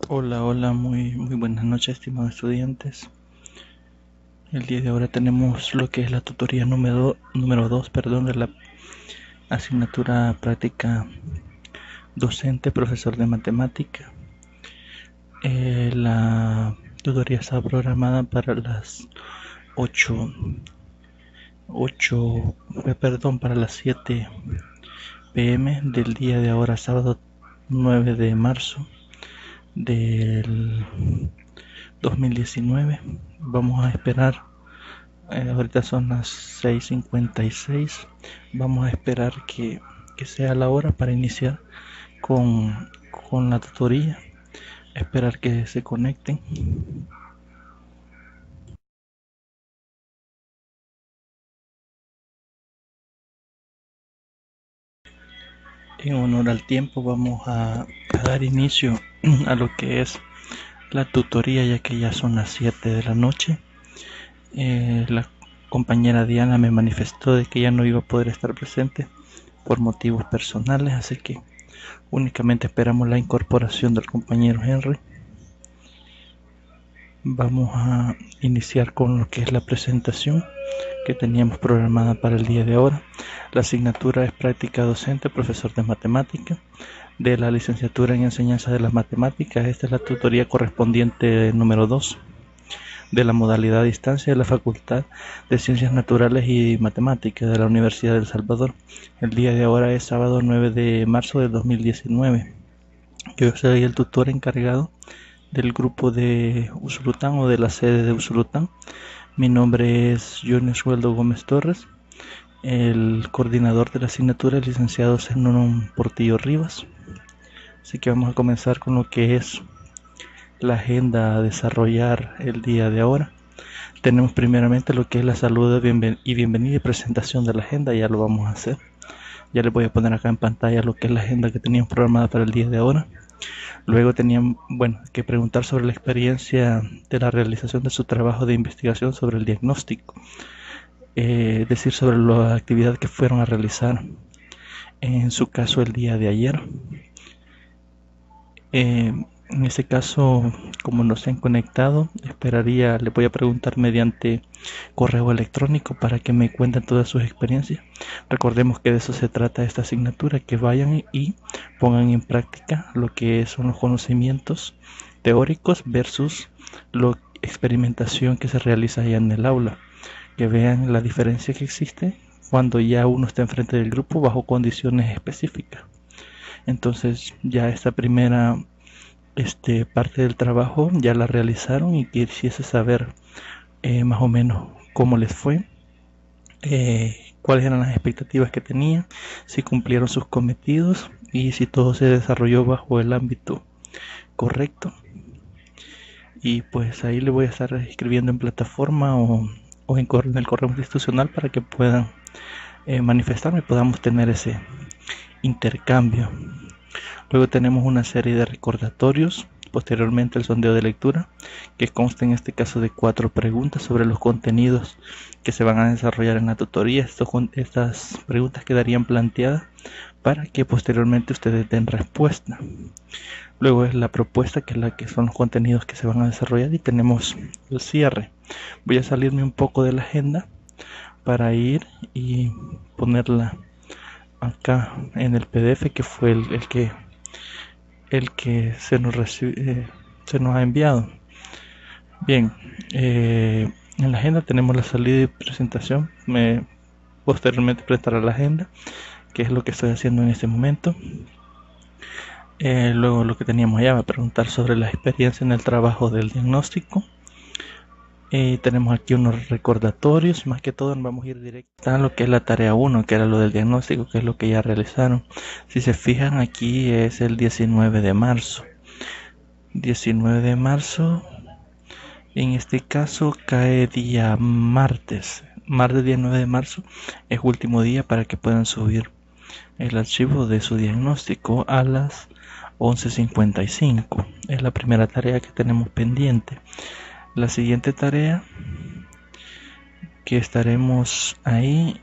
Hola, hola, muy buenas noches, estimados estudiantes. El día de ahora tenemos lo que es la tutoría número 2, perdón, de la asignatura práctica docente, profesor de matemática. La tutoría está programada para las 8, 8, para las 7 p.m. del día de ahora, sábado 9 de marzo del 2019. Vamos a esperar. Ahorita son las 6:56. Vamos a esperar que sea la hora para iniciar con la tutoría. Esperar que se conecten. En honor al tiempo vamos a dar inicio a lo que es la tutoría, ya que ya son las 7 de la noche. La compañera Diana me manifestó de que ya no iba a poder estar presente por motivos personales, así que únicamente esperamos la incorporación del compañero Henry. Vamos a iniciar con lo que es la presentación que teníamos programada para el día de ahora. La asignatura es práctica docente, profesor de matemática, de la licenciatura en enseñanza de las matemáticas. Esta es la tutoría correspondiente número 2 de la modalidad a distancia de la Facultad de Ciencias Naturales y Matemáticas de la Universidad de El Salvador. El día de ahora es sábado 9 de marzo de 2019. Yo soy el tutor encargado del grupo de Usulután o de la sede de Usulután. Mi nombre es Johnny Oswaldo Gómez Torres. El coordinador de la asignatura es licenciado Zenón Portillo Rivas. Así que vamos a comenzar con lo que es la agenda a desarrollar el día de ahora. Tenemos primeramente lo que es la salud y bienvenida y presentación de la agenda. Ya lo vamos a hacer. Ya les voy a poner acá en pantalla lo que es la agenda que teníamos programada para el día de ahora. Luego tenían, que preguntar sobre la experiencia de la realización de su trabajo de investigación sobre el diagnóstico, decir sobre la actividad que fueron a realizar, en su caso el día de ayer. En este caso, como no se han conectado, les voy a preguntar mediante correo electrónico para que me cuenten todas sus experiencias. Recordemos que de eso se trata esta asignatura, que vayan y pongan en práctica lo que son los conocimientos teóricos versus la experimentación que se realiza allá en el aula, que vean la diferencia que existe cuando ya uno está enfrente del grupo bajo condiciones específicas. Entonces ya esta primera parte del trabajo ya la realizaron y quisiese saber más o menos cómo les fue, cuáles eran las expectativas que tenían, si cumplieron sus cometidos y si todo se desarrolló bajo el ámbito correcto. Y pues ahí le voy a estar escribiendo en plataforma o en el correo institucional para que puedan manifestarme y podamos tener ese intercambio. Luego tenemos una serie de recordatorios, posteriormente el sondeo de lectura, que consta en este caso de 4 preguntas sobre los contenidos que se van a desarrollar en la tutoría. Estas preguntas quedarían planteadas para que posteriormente ustedes den respuesta. Luego es la propuesta, que es la que son los contenidos que se van a desarrollar, y tenemos el cierre. Voy a salirme un poco de la agenda para ir y ponerla acá en el PDF, que fue el que se nos ha enviado. Bien, en la agenda tenemos la salida y presentación. Posteriormente presentaré la agenda, que es lo que estoy haciendo en este momento. Luego lo que teníamos allá, va a preguntar sobre la experiencia en el trabajo del diagnóstico. Tenemos aquí unos recordatorios, más que todo vamos a ir directo a lo que es la tarea 1, que era lo del diagnóstico, que es lo que ya realizaron. Si se fijan, aquí es el 19 de marzo. 19 de marzo, en este caso cae día martes. Martes 19 de marzo es último día para que puedan subir el archivo de su diagnóstico a las 11:55. Es la primera tarea que tenemos pendiente. La siguiente tarea que estaremos ahí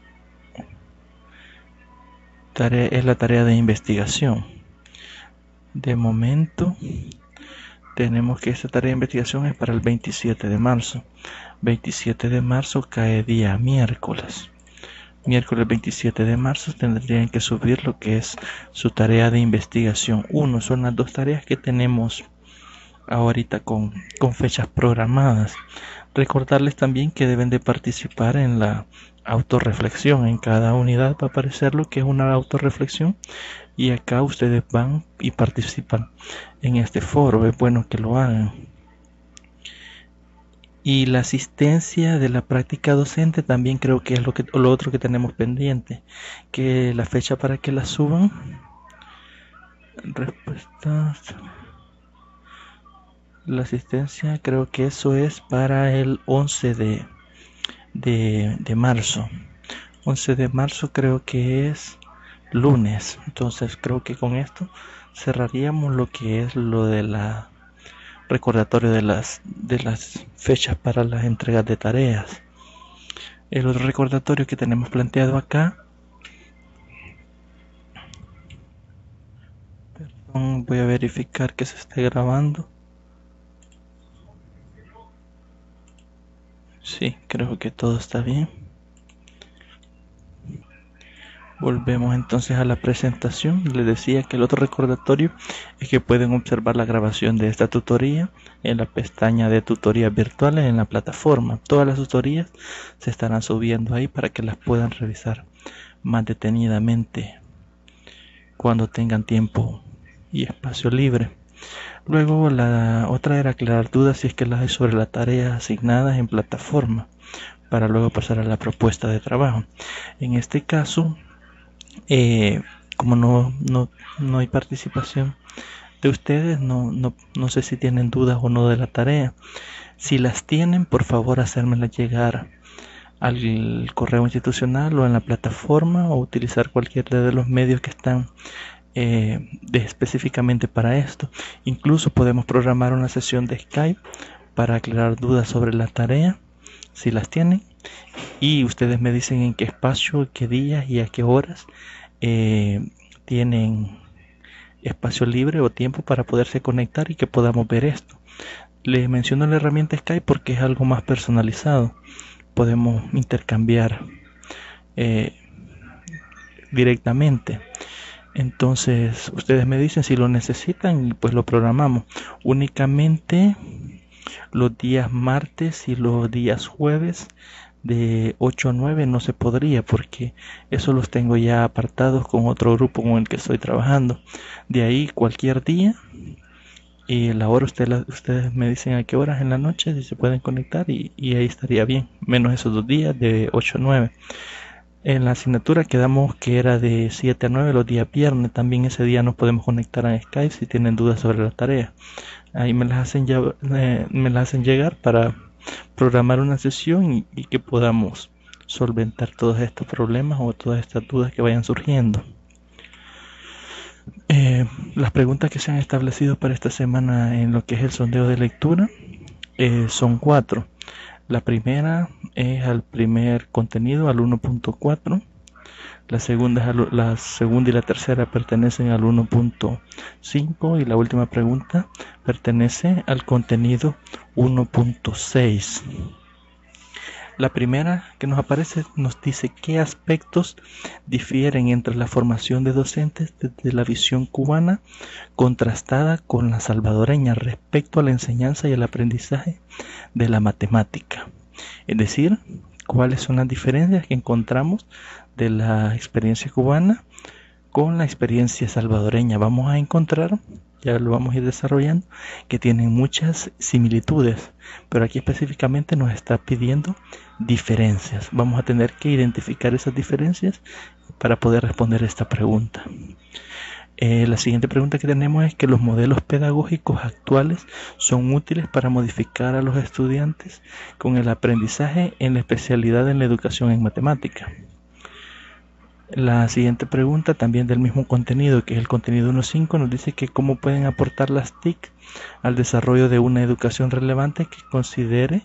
es la tarea de investigación. De momento tenemos que esta tarea de investigación es para el 27 de marzo. 27 de marzo cae día miércoles. Miércoles 27 de marzo tendrían que subir lo que es su tarea de investigación 1. Son las dos tareas que tenemos ahorita con fechas programadas. Recordarles también que deben de participar en la autorreflexión. En cada unidad va a aparecer lo que es una autorreflexión y acá ustedes van y participan en este foro. Es bueno que lo hagan. Y la asistencia de la práctica docente también creo que es lo otro que tenemos pendiente, que la fecha para que la suban. Respuestas. La asistencia creo que eso es para el 11 de marzo. 11 de marzo creo que es lunes. Entonces creo que con esto cerraríamos lo que es lo de la recordatorio de las fechas para las entregas de tareas. El otro recordatorio que tenemos planteado acá, perdón, voy a verificar que se esté grabando. Sí, creo que todo está bien. Volvemos entonces a la presentación. Les decía que el otro recordatorio es que pueden observar la grabación de esta tutoría en la pestaña de tutorías virtuales en la plataforma. Todas las tutorías se estarán subiendo ahí para que las puedan revisar más detenidamente cuando tengan tiempo y espacio libre. Luego la otra era aclarar dudas si es que las hay sobre las tareas asignadas en plataforma para luego pasar a la propuesta de trabajo. En este caso, como no hay participación de ustedes, no sé si tienen dudas o no de la tarea. Si las tienen, por favor hacérmelas llegar al correo institucional o en la plataforma, o utilizar cualquiera de los medios que están específicamente para esto. Incluso podemos programar una sesión de Skype para aclarar dudas sobre la tarea si las tienen, y ustedes me dicen en qué espacio, qué días y a qué horas tienen espacio libre o tiempo para poderse conectar y que podamos ver esto. Les menciono la herramienta Skype porque es algo más personalizado. Podemos intercambiar directamente. Entonces ustedes me dicen si lo necesitan y pues lo programamos. Únicamente los días martes y los días jueves de 8 a 9 no se podría, porque eso los tengo ya apartados con otro grupo con el que estoy trabajando. De ahí cualquier día y la hora ustedes me dicen a qué horas en la noche si se pueden conectar, y ahí estaría bien, menos esos 2 días de 8 a 9. En la asignatura quedamos que era de 7 a 9 los días viernes. También ese día nos podemos conectar a Skype si tienen dudas sobre la tarea. Ahí me las hacen llegar para programar una sesión y que podamos solventar todos estos problemas o todas estas dudas que vayan surgiendo. Las preguntas que se han establecido para esta semana en lo que es el sondeo de lectura son 4. La primera es al primer contenido, al 1.4. La segunda y la tercera pertenecen al 1.5 y la última pregunta pertenece al contenido 1.6. La primera que nos aparece nos dice qué aspectos difieren entre la formación de docentes desde la visión cubana contrastada con la salvadoreña respecto a la enseñanza y el aprendizaje de la matemática. Es decir, cuáles son las diferencias que encontramos de la experiencia cubana con la experiencia salvadoreña. Vamos a encontrar, ya lo vamos a ir desarrollando, que tienen muchas similitudes, pero aquí específicamente nos está pidiendo diferencias. Vamos a tener que identificar esas diferencias para poder responder esta pregunta. La siguiente pregunta que tenemos es que los modelos pedagógicos actuales son útiles para modificar a los estudiantes con el aprendizaje en la especialidad en la educación en matemática. La siguiente pregunta, también del mismo contenido, que es el contenido 1.5, nos dice que cómo pueden aportar las TIC al desarrollo de una educación relevante que considere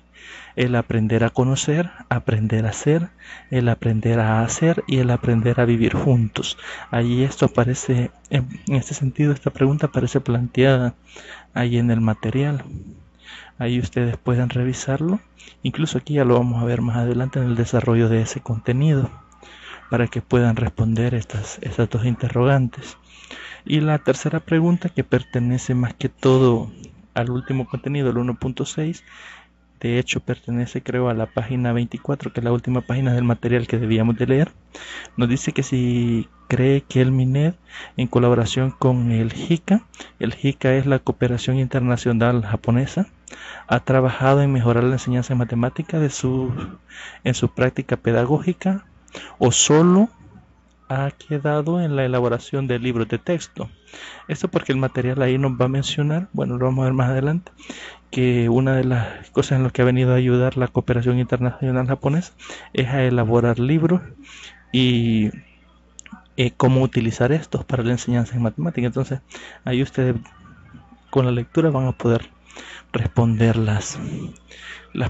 el aprender a conocer, aprender a ser, el aprender a hacer y el aprender a vivir juntos. Allí esto aparece, en este sentido, esta pregunta aparece planteada ahí en el material. Ahí ustedes pueden revisarlo. Incluso aquí ya lo vamos a ver más adelante en el desarrollo de ese contenido, para que puedan responder estas dos interrogantes. Y la tercera pregunta, que pertenece más que todo al último contenido, el 1.6, de hecho pertenece creo a la página 24, que es la última página del material que debíamos de leer, nos dice que si cree que el MINED, en colaboración con el JICA es la Cooperación Internacional Japonesa, ha trabajado en mejorar la enseñanza en matemáticas en su práctica pedagógica, o solo ha quedado en la elaboración de libros de texto. Esto porque el material ahí nos va a mencionar, bueno, lo vamos a ver más adelante, que una de las cosas en las que ha venido a ayudar la cooperación internacional japonesa es a elaborar libros y cómo utilizar estos para la enseñanza en matemáticas. Entonces ahí ustedes con la lectura van a poder responder las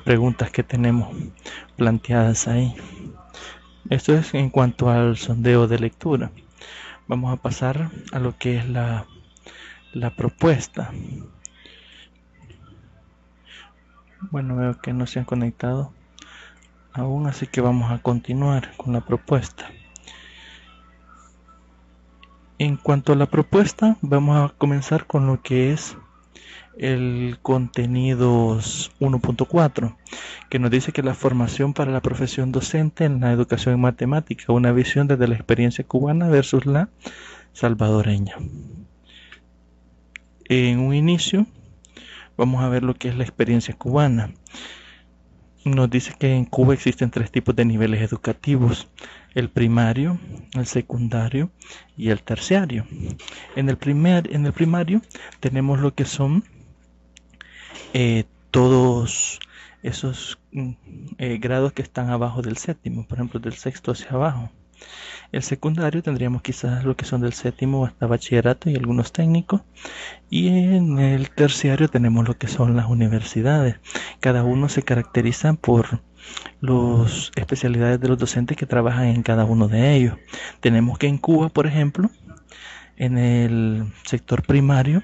preguntas que tenemos planteadas ahí. Esto es en cuanto al sondeo de lectura. Vamos a pasar a lo que es la propuesta. Bueno, veo que no se han conectado aún, así que vamos a continuar con la propuesta. En cuanto a la propuesta, vamos a comenzar con lo que es el contenido 1.4, que nos dice que la formación para la profesión docente en la educación en matemática, una visión desde la experiencia cubana versus la salvadoreña. En un inicio vamos a ver lo que es la experiencia cubana. Nos dice que en Cuba existen 3 tipos de niveles educativos: el primario, el secundario y el terciario. En el primario tenemos lo que son todos esos grados que están abajo del séptimo, por ejemplo del sexto hacia abajo. El secundario tendríamos quizás lo que son del séptimo hasta bachillerato y algunos técnicos, y en el terciario tenemos lo que son las universidades. Cada uno se caracteriza por las especialidades de los docentes que trabajan en cada uno de ellos. Tenemos que en Cuba, por ejemplo, en el sector primario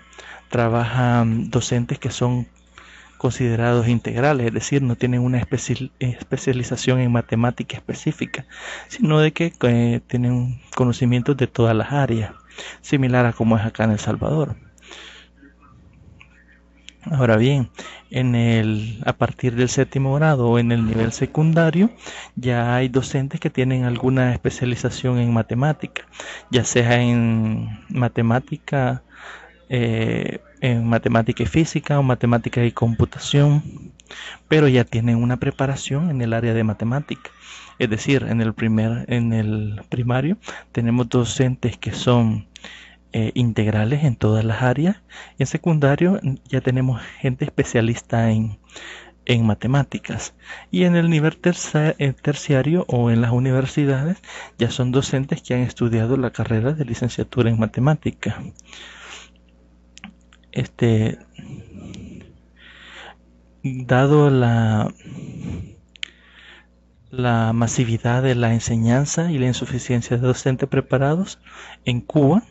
trabajan docentes que son considerados integrales, es decir, no tienen una especialización en matemática específica, sino de que tienen conocimientos de todas las áreas, similar a como es acá en El Salvador. Ahora bien, a partir del séptimo grado o en el nivel secundario, ya hay docentes que tienen alguna especialización en matemática, ya sea en matemática y física o matemática y computación, pero ya tienen una preparación en el área de matemática. Es decir, en el primario tenemos docentes que son integrales en todas las áreas, y en secundario ya tenemos gente especialista en matemáticas, y en el nivel terciario o en las universidades ya son docentes que han estudiado la carrera de licenciatura en matemática. Dado la masividad de la enseñanza y la insuficiencia de docentes preparados en Cuba,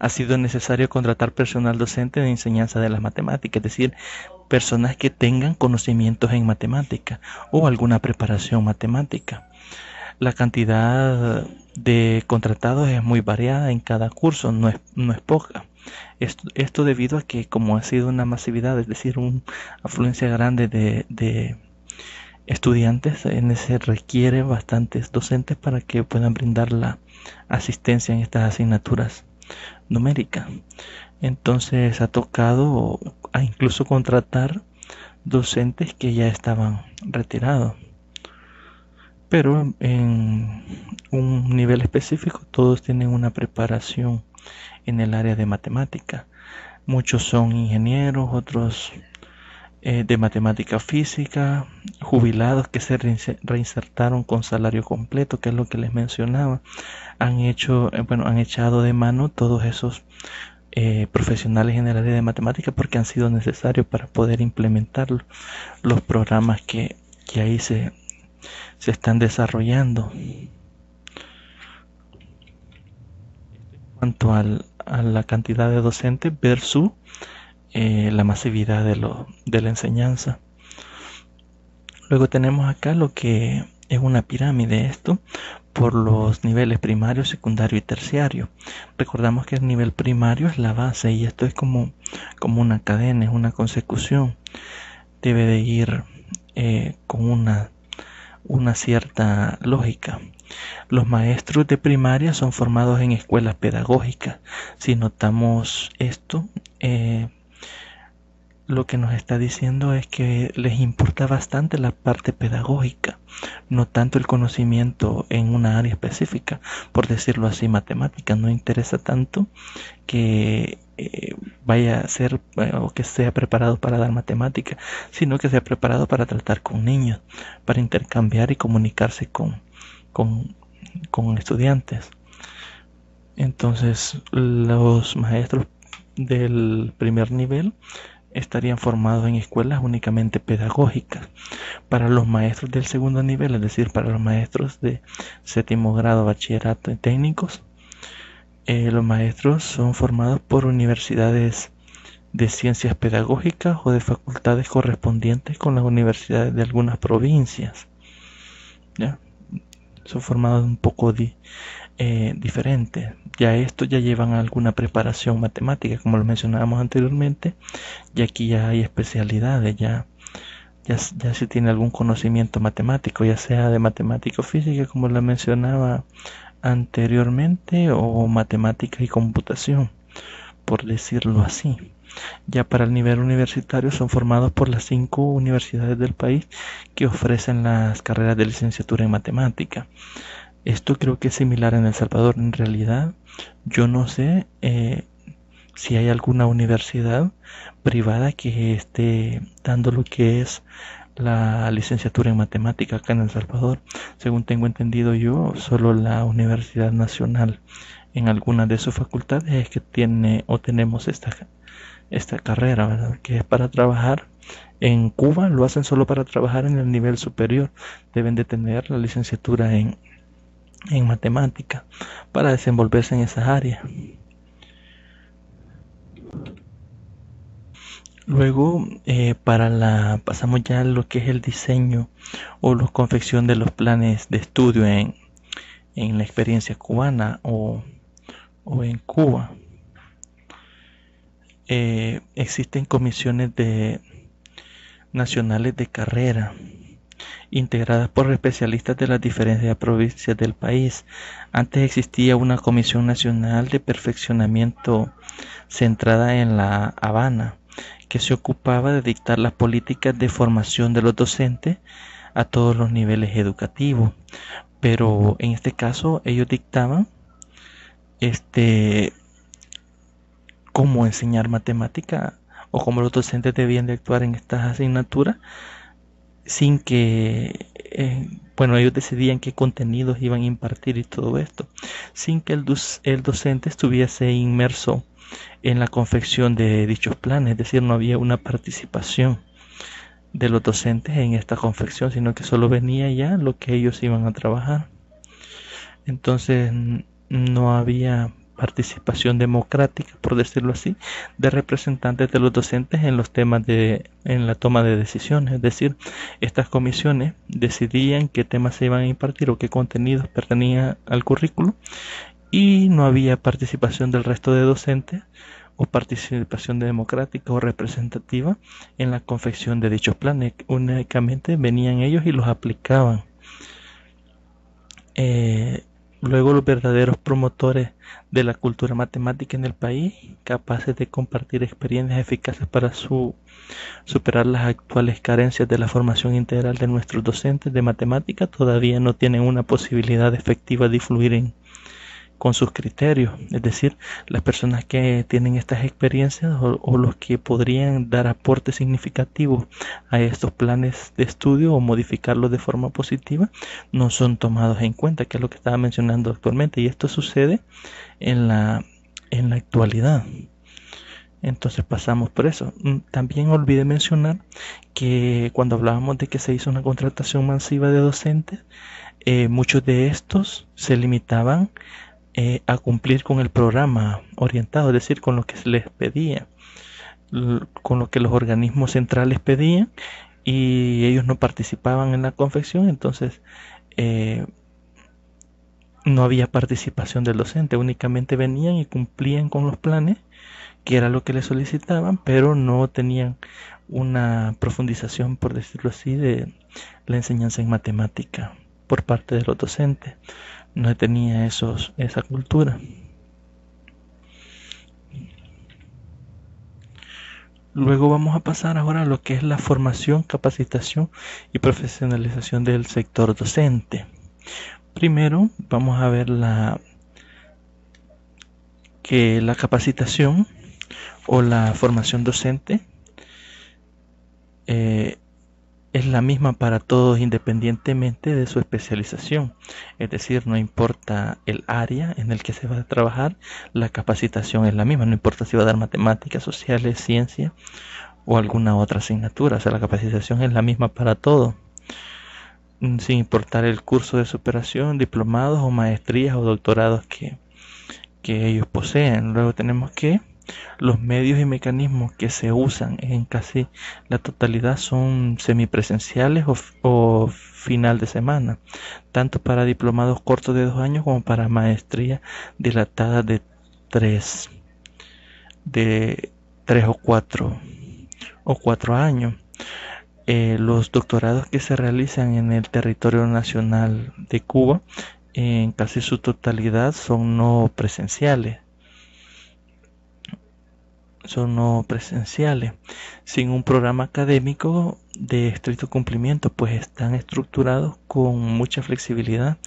ha sido necesario contratar personal docente de enseñanza de las matemáticas, es decir, personas que tengan conocimientos en matemática o alguna preparación matemática. La cantidad de contratados es muy variada en cada curso, no es poca. Esto debido a que, como ha sido una masividad, es decir, una afluencia grande de estudiantes, se requiere bastantes docentes para que puedan brindar la asistencia en estas asignaturas numéricas. Entonces ha tocado a incluso contratar docentes que ya estaban retirados, pero en un nivel específico todos tienen una preparación en el área de matemática. Muchos son ingenieros, otros de matemática física, jubilados que se reinsertaron con salario completo, que es lo que les mencionaba, han echado de mano todos esos profesionales en el área de matemática porque han sido necesarios para poder implementar los programas que ahí se están desarrollando. En cuanto a la cantidad de docentes versus la masividad de la enseñanza. Luego tenemos acá lo que es una pirámide, esto por los niveles primario, secundario y terciario. Recordamos que el nivel primario es la base y esto es como una cadena, es una consecución. Debe de ir con una cierta lógica. Los maestros de primaria son formados en escuelas pedagógicas. Si notamos esto, lo que nos está diciendo es que les importa bastante la parte pedagógica, no tanto el conocimiento en una área específica, por decirlo así, matemática. No interesa tanto que vaya a ser o que sea preparado para dar matemática, sino que sea preparado para tratar con niños, para intercambiar y comunicarse con estudiantes. Entonces, los maestros del primer nivel estarían formados en escuelas únicamente pedagógicas. Para los maestros del segundo nivel, es decir, para los maestros de séptimo grado, bachillerato y técnicos, los maestros son formados por universidades de ciencias pedagógicas o de facultades correspondientes con las universidades de algunas provincias. ¿Ya? Son formados un poco diferentes. Ya estos ya llevan alguna preparación matemática, como lo mencionábamos anteriormente, y aquí ya hay especialidades, ya se tiene algún conocimiento matemático, ya sea de matemática o física, como lo mencionaba anteriormente, o matemática y computación, por decirlo así. Ya para el nivel universitario son formados por las 5 universidades del país que ofrecen las carreras de licenciatura en matemática. Esto creo que es similar en El Salvador. En realidad, yo no sé si hay alguna universidad privada que esté dando lo que es la licenciatura en matemática acá en El Salvador. Según tengo entendido yo, solo la Universidad Nacional en alguna de sus facultades es que tiene o tenemos esta carrera, ¿verdad? Que es para trabajar. En Cuba lo hacen solo para trabajar en el nivel superior. Deben de tener la licenciatura en matemática para desenvolverse en esas áreas. Luego pasamos ya a lo que es el diseño o la confección de los planes de estudio en la experiencia cubana o en Cuba. Existen comisiones nacionales de carrera integradas por especialistas de las diferentes provincias del país. Antes existía una comisión nacional de perfeccionamiento centrada en La Habana, que se ocupaba de dictar las políticas de formación de los docentes a todos los niveles educativos. Pero en este caso ellos dictaban cómo enseñar matemática o cómo los docentes debían de actuar en estas asignaturas, sin que, ellos decidían qué contenidos iban a impartir y todo esto, sin que el docente estuviese inmerso en la confección de dichos planes. Es decir, no había una participación de los docentes en esta confección, sino que solo venía ya lo que ellos iban a trabajar. Entonces no había participación democrática, por decirlo así, de representantes de los docentes en los temas en la toma de decisiones. Es decir, estas comisiones decidían qué temas se iban a impartir o qué contenidos pertenecían al currículo, y no había participación del resto de docentes o participación democrática o representativa en la confección de dichos planes. Únicamente venían ellos y los aplicaban. Luego, los verdaderos promotores de la cultura matemática en el país, capaces de compartir experiencias eficaces para superar las actuales carencias de la formación integral de nuestros docentes de matemática, todavía no tienen una posibilidad efectiva de influir con sus criterios, es decir, las personas que tienen estas experiencias o los que podrían dar aportes significativos a estos planes de estudio o modificarlos de forma positiva no son tomados en cuenta, que es lo que estaba mencionando actualmente, y esto sucede en la actualidad. Entonces pasamos por eso. También olvidé mencionar que cuando hablábamos de que se hizo una contratación masiva de docentes, muchos de estos se limitaban a cumplir con el programa orientado, es decir, con lo que se les pedía, con lo que los organismos centrales pedían, y ellos no participaban en la confección. Entonces no había participación del docente, únicamente venían y cumplían con los planes, que era lo que les solicitaban, pero no tenían una profundización, por decirlo así, de la enseñanza en matemática por parte de los docentes. No tenía esa cultura. Luego vamos a pasar ahora a lo que es la formación, capacitación y profesionalización del sector docente. Primero vamos a ver que la capacitación o la formación docente es la misma para todos independientemente de su especialización. Es decir, no importa el área en el que se va a trabajar, la capacitación es la misma. No importa si va a dar matemáticas, sociales, ciencia o alguna otra asignatura. O sea, la capacitación es la misma para todos, sin importar el curso de superación, diplomados o maestrías o doctorados que ellos poseen. Luego tenemos que los medios y mecanismos que se usan en casi la totalidad son semipresenciales o final de semana, tanto para diplomados cortos de 2 años como para maestría dilatada de 3 o 4 años. Los doctorados que se realizan en el territorio nacional de Cuba en casi su totalidad son no presenciales, sin un programa académico de estricto cumplimiento, pues están estructurados con mucha flexibilidad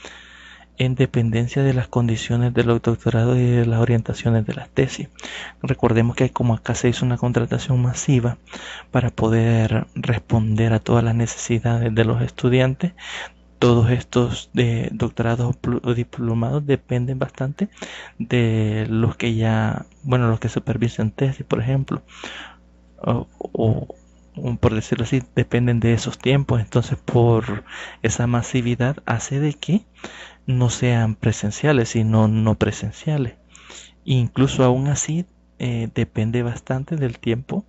en dependencia de las condiciones de los doctorados y de las orientaciones de las tesis. Recordemos que como acá se hizo una contratación masiva para poder responder a todas las necesidades de los estudiantes, todos estos de doctorados o diplomados dependen bastante de los que los que supervisan tesis, por ejemplo, o por decirlo así, dependen de esos tiempos. Entonces, por esa masividad hace de que no sean presenciales, sino no presenciales. Incluso aún así, depende bastante del tiempo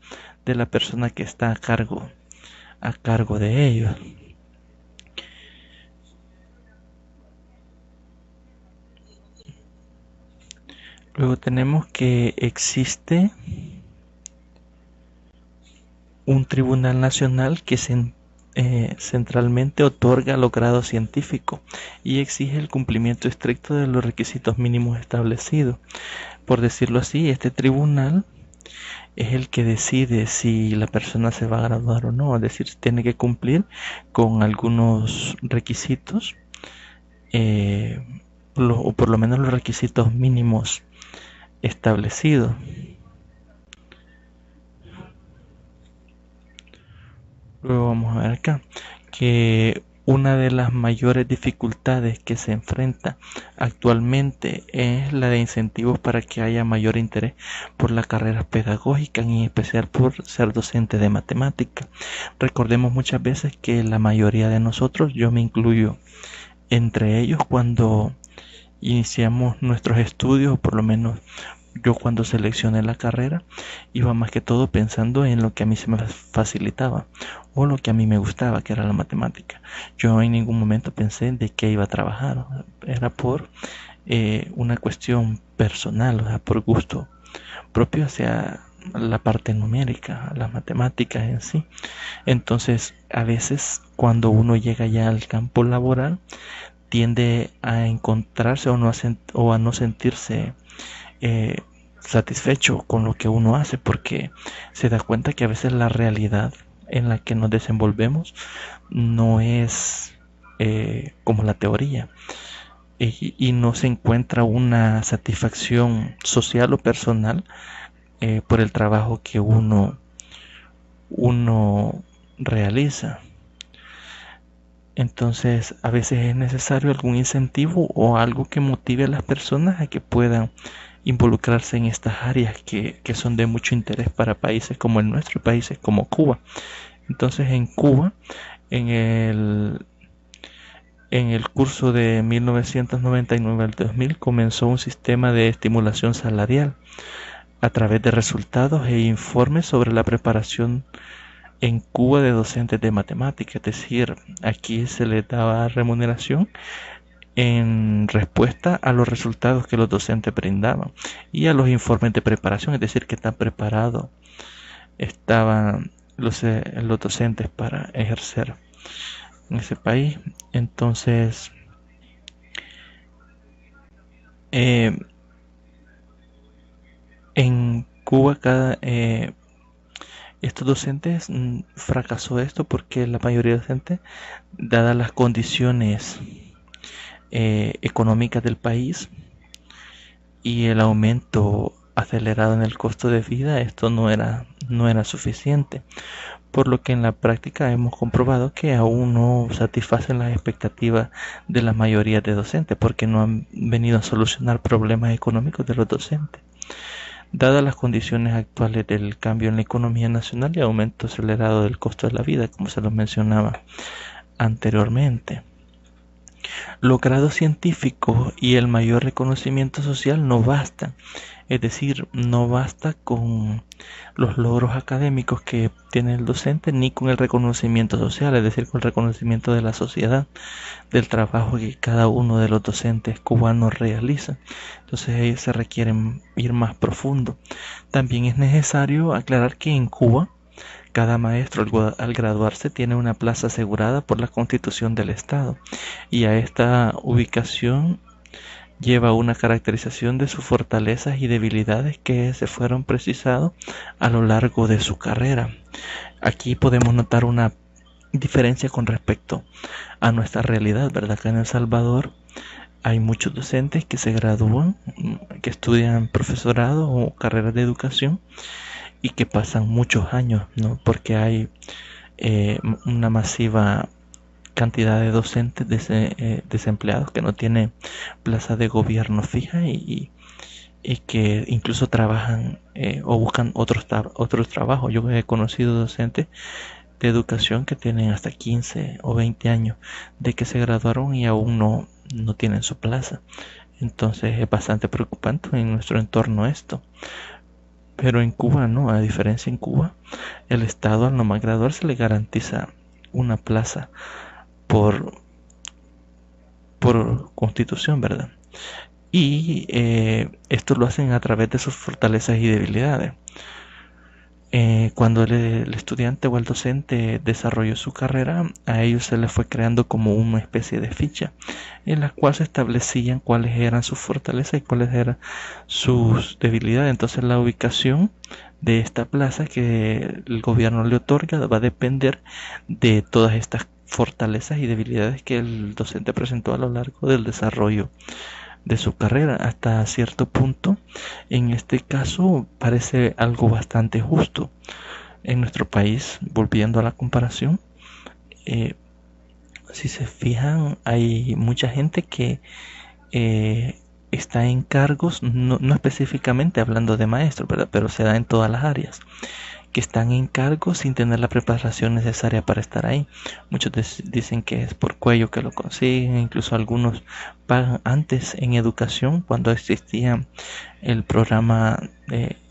de la persona que está a cargo de ellos. Luego tenemos que existe un tribunal nacional que centralmente otorga los grados científicos y exige el cumplimiento estricto de los requisitos mínimos establecidos. Por decirlo así, este tribunal es el que decide si la persona se va a graduar o no, es decir, tiene que cumplir con algunos requisitos, o por lo menos los requisitos mínimos establecido. Luego vamos a ver acá que una de las mayores dificultades que se enfrenta actualmente es la de incentivos para que haya mayor interés por la carrera pedagógica, en especial por ser docente de matemática. Recordemos muchas veces que la mayoría de nosotros, yo me incluyo entre ellos, cuando iniciamos nuestros estudios, o por lo menos yo cuando seleccioné la carrera, iba más que todo pensando en lo que a mí se me facilitaba o lo que a mí me gustaba, que era la matemática. Yo en ningún momento pensé de qué iba a trabajar, era por una cuestión personal, o sea, por gusto propio hacia la parte numérica, las matemáticas en sí. Entonces, a veces cuando uno llega ya al campo laboral, tiende a encontrarse o a no sentirse satisfecho con lo que uno hace, porque se da cuenta que a veces la realidad en la que nos desenvolvemos no es como la teoría. y no se encuentra una satisfacción social o personal por el trabajo que uno realiza. Entonces, a veces es necesario algún incentivo o algo que motive a las personas a que puedan involucrarse en estas áreas que son de mucho interés para países como el nuestro y países como Cuba. Entonces, en Cuba, en el curso de 1999 al 2000 comenzó un sistema de estimulación salarial a través de resultados e informes sobre la preparación en Cuba de docentes de matemáticas, es decir, aquí se les daba remuneración en respuesta a los resultados que los docentes brindaban y a los informes de preparación, es decir, que tan preparados estaban los docentes para ejercer en ese país. Entonces, en Cuba estos docentes fracasó esto porque la mayoría de docentes, dadas las condiciones económicas del país y el aumento acelerado en el costo de vida, esto no era suficiente, por lo que en la práctica hemos comprobado que aún no satisfacen las expectativas de la mayoría de docentes porque no han venido a solucionar problemas económicos de los docentes. Dadas las condiciones actuales del cambio en la economía nacional y aumento acelerado del costo de la vida, como se lo mencionaba anteriormente, los grados científicos y el mayor reconocimiento social no bastan. Es decir, no basta con los logros académicos que tiene el docente ni con el reconocimiento social, es decir, con el reconocimiento de la sociedad, del trabajo que cada uno de los docentes cubanos realiza. Entonces ellos se requieren ir más profundo. También es necesario aclarar que en Cuba cada maestro al graduarse tiene una plaza asegurada por la Constitución del Estado y a esta ubicación lleva una caracterización de sus fortalezas y debilidades que se fueron precisando a lo largo de su carrera. Aquí podemos notar una diferencia con respecto a nuestra realidad, ¿verdad? Acá en El Salvador hay muchos docentes que se gradúan, que estudian profesorado o carreras de educación y que pasan muchos años, ¿no? Porque hay una masiva cantidad de docentes desempleados que no tienen plaza de gobierno fija y que incluso trabajan o buscan otros trabajos. Yo he conocido docentes de educación que tienen hasta 15 o 20 años de que se graduaron y aún no tienen su plaza. Entonces es bastante preocupante en nuestro entorno esto. Pero en Cuba no, a diferencia en Cuba, el Estado al nomás graduarse le garantiza una plaza por constitución, ¿verdad? Y esto lo hacen a través de sus fortalezas y debilidades. Cuando el estudiante o el docente desarrolló su carrera, a ellos se les fue creando como una especie de ficha en la cual se establecían cuáles eran sus fortalezas y cuáles eran sus debilidades. Entonces la ubicación de esta plaza que el gobierno le otorga va a depender de todas estas fortalezas y debilidades que el docente presentó a lo largo del desarrollo de su carrera. Hasta cierto punto, en este caso parece algo bastante justo. En nuestro país, volviendo a la comparación, si se fijan, hay mucha gente que está en cargos, no específicamente hablando de maestros, ¿verdad? Pero se da en todas las áreas, que están en cargos sin tener la preparación necesaria para estar ahí. Muchos dicen que es por cuello que lo consiguen, incluso algunos pagan antes en educación, cuando existía el programa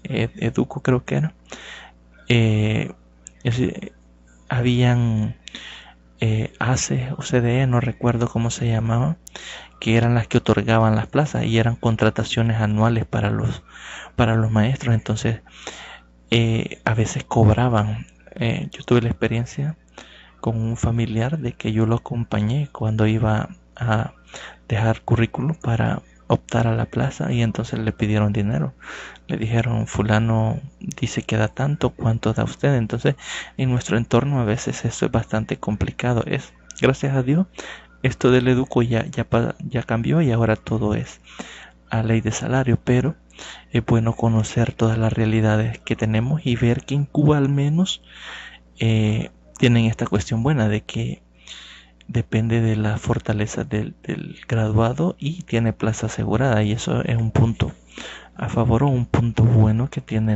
Educo, creo que era. Habían ACE o CDE, no recuerdo cómo se llamaba, que eran las que otorgaban las plazas y eran contrataciones anuales para los maestros. Entonces a veces cobraban. Yo tuve la experiencia con un familiar de que yo lo acompañé cuando iba a dejar currículum para optar a la plaza y entonces le pidieron dinero. Le dijeron, fulano dice que da tanto, ¿cuánto da usted? Entonces en nuestro entorno a veces eso es bastante complicado. Gracias a Dios, esto del Educo ya cambió y ahora todo es a ley de salario, pero es bueno conocer todas las realidades que tenemos y ver que en Cuba al menos tienen esta cuestión buena de que depende de la fortaleza del graduado y tiene plaza asegurada, y eso es un punto a favor o un punto bueno que tiene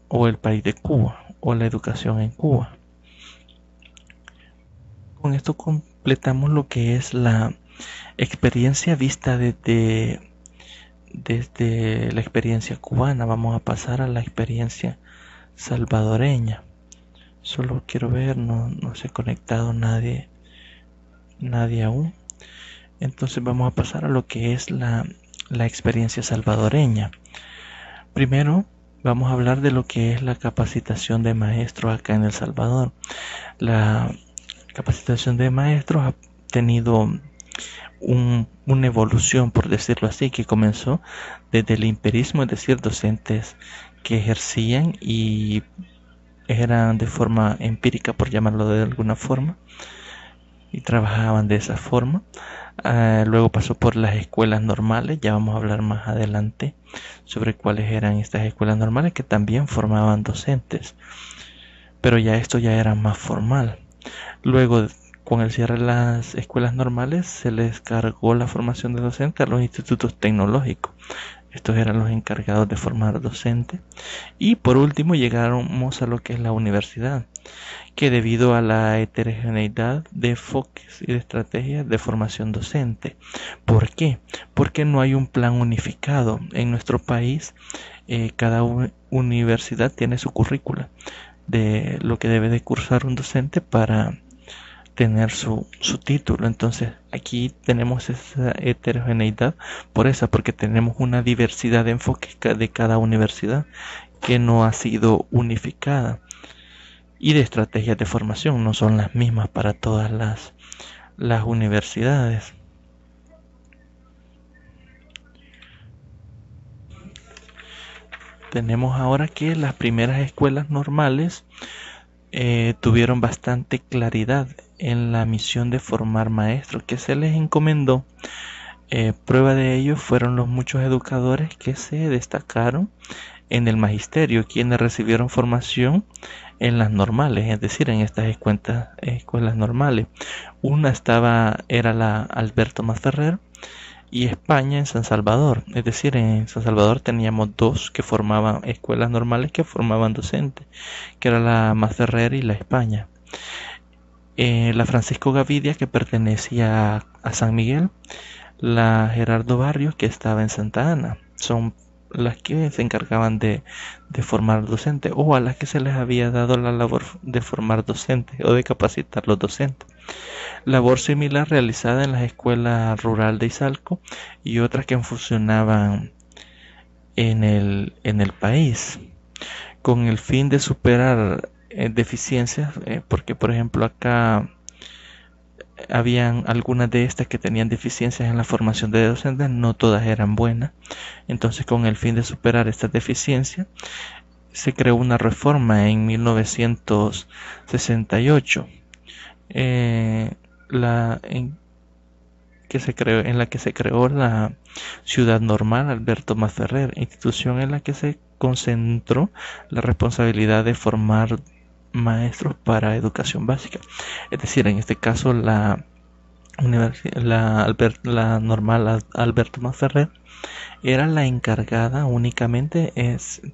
o el país de Cuba o la educación en Cuba. Con esto completamos lo que es la experiencia vista desde la experiencia cubana. Vamos a pasar a la experiencia salvadoreña. Solo quiero ver, no se ha conectado nadie aún. Entonces vamos a pasar a lo que es la experiencia salvadoreña. Primero vamos a hablar de lo que es la capacitación de maestros acá en El Salvador. La capacitación de maestros ha tenido una evolución, por decirlo así, que comenzó desde el imperismo, es decir, docentes que ejercían y eran de forma empírica, por llamarlo de alguna forma, y trabajaban de esa forma. Luego pasó por las escuelas normales, ya vamos a hablar más adelante sobre cuáles eran estas escuelas normales que también formaban docentes, pero ya esto ya era más formal. Luego, con el cierre de las escuelas normales, se les cargó la formación de docentes a los institutos tecnológicos. Estos eran los encargados de formar docentes. Y por último llegamos a lo que es la universidad, que debido a la heterogeneidad de enfoques y de estrategias de formación docente. ¿Por qué? Porque no hay un plan unificado. En nuestro país, cada universidad tiene su currícula de lo que debe de cursar un docente para tener su título. Entonces aquí tenemos esa heterogeneidad porque tenemos una diversidad de enfoques de cada universidad que no ha sido unificada, y de estrategias de formación no son las mismas para todas las universidades. Tenemos ahora que las primeras escuelas normales tuvieron bastante claridad en la misión de formar maestros que se les encomendó. Prueba de ello fueron los muchos educadores que se destacaron en el magisterio, quienes recibieron formación en las normales, es decir, en estas escuelas normales. Una era la Alberto Masferrer y España en San Salvador, es decir, en San Salvador teníamos dos que formaban escuelas normales que formaban docentes, que era la Masferrer y la España. La Francisco Gavidia, que pertenecía a San Miguel, la Gerardo Barrios, que estaba en Santa Ana, son las que se encargaban de formar docentes, o a las que se les había dado la labor de formar docentes o de capacitar los docentes. Labor similar realizada en las escuelas rural de Izalco y otras que funcionaban en el país, con el fin de superar deficiencias, porque por ejemplo acá habían algunas de estas que tenían deficiencias en la formación de docentes, no todas eran buenas. Entonces, con el fin de superar estas deficiencias, se creó una reforma en 1968, en la que se creó la Ciudad Normal Alberto Masferrer, institución en la que se concentró la responsabilidad de formar maestros para educación básica. Es decir, en este caso la normal Alberto Masferrer era la encargada únicamente,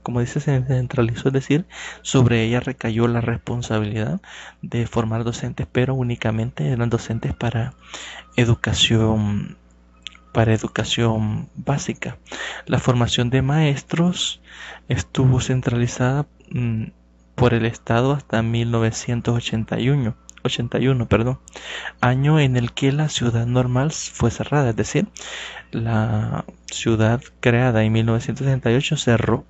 como dice, se centralizó, es decir, sobre ella recayó la responsabilidad de formar docentes, pero únicamente eran docentes para educación básica. La formación de maestros estuvo centralizada por el Estado hasta 1981, año en el que la Ciudad Normal fue cerrada, es decir, la ciudad creada en 1968 cerró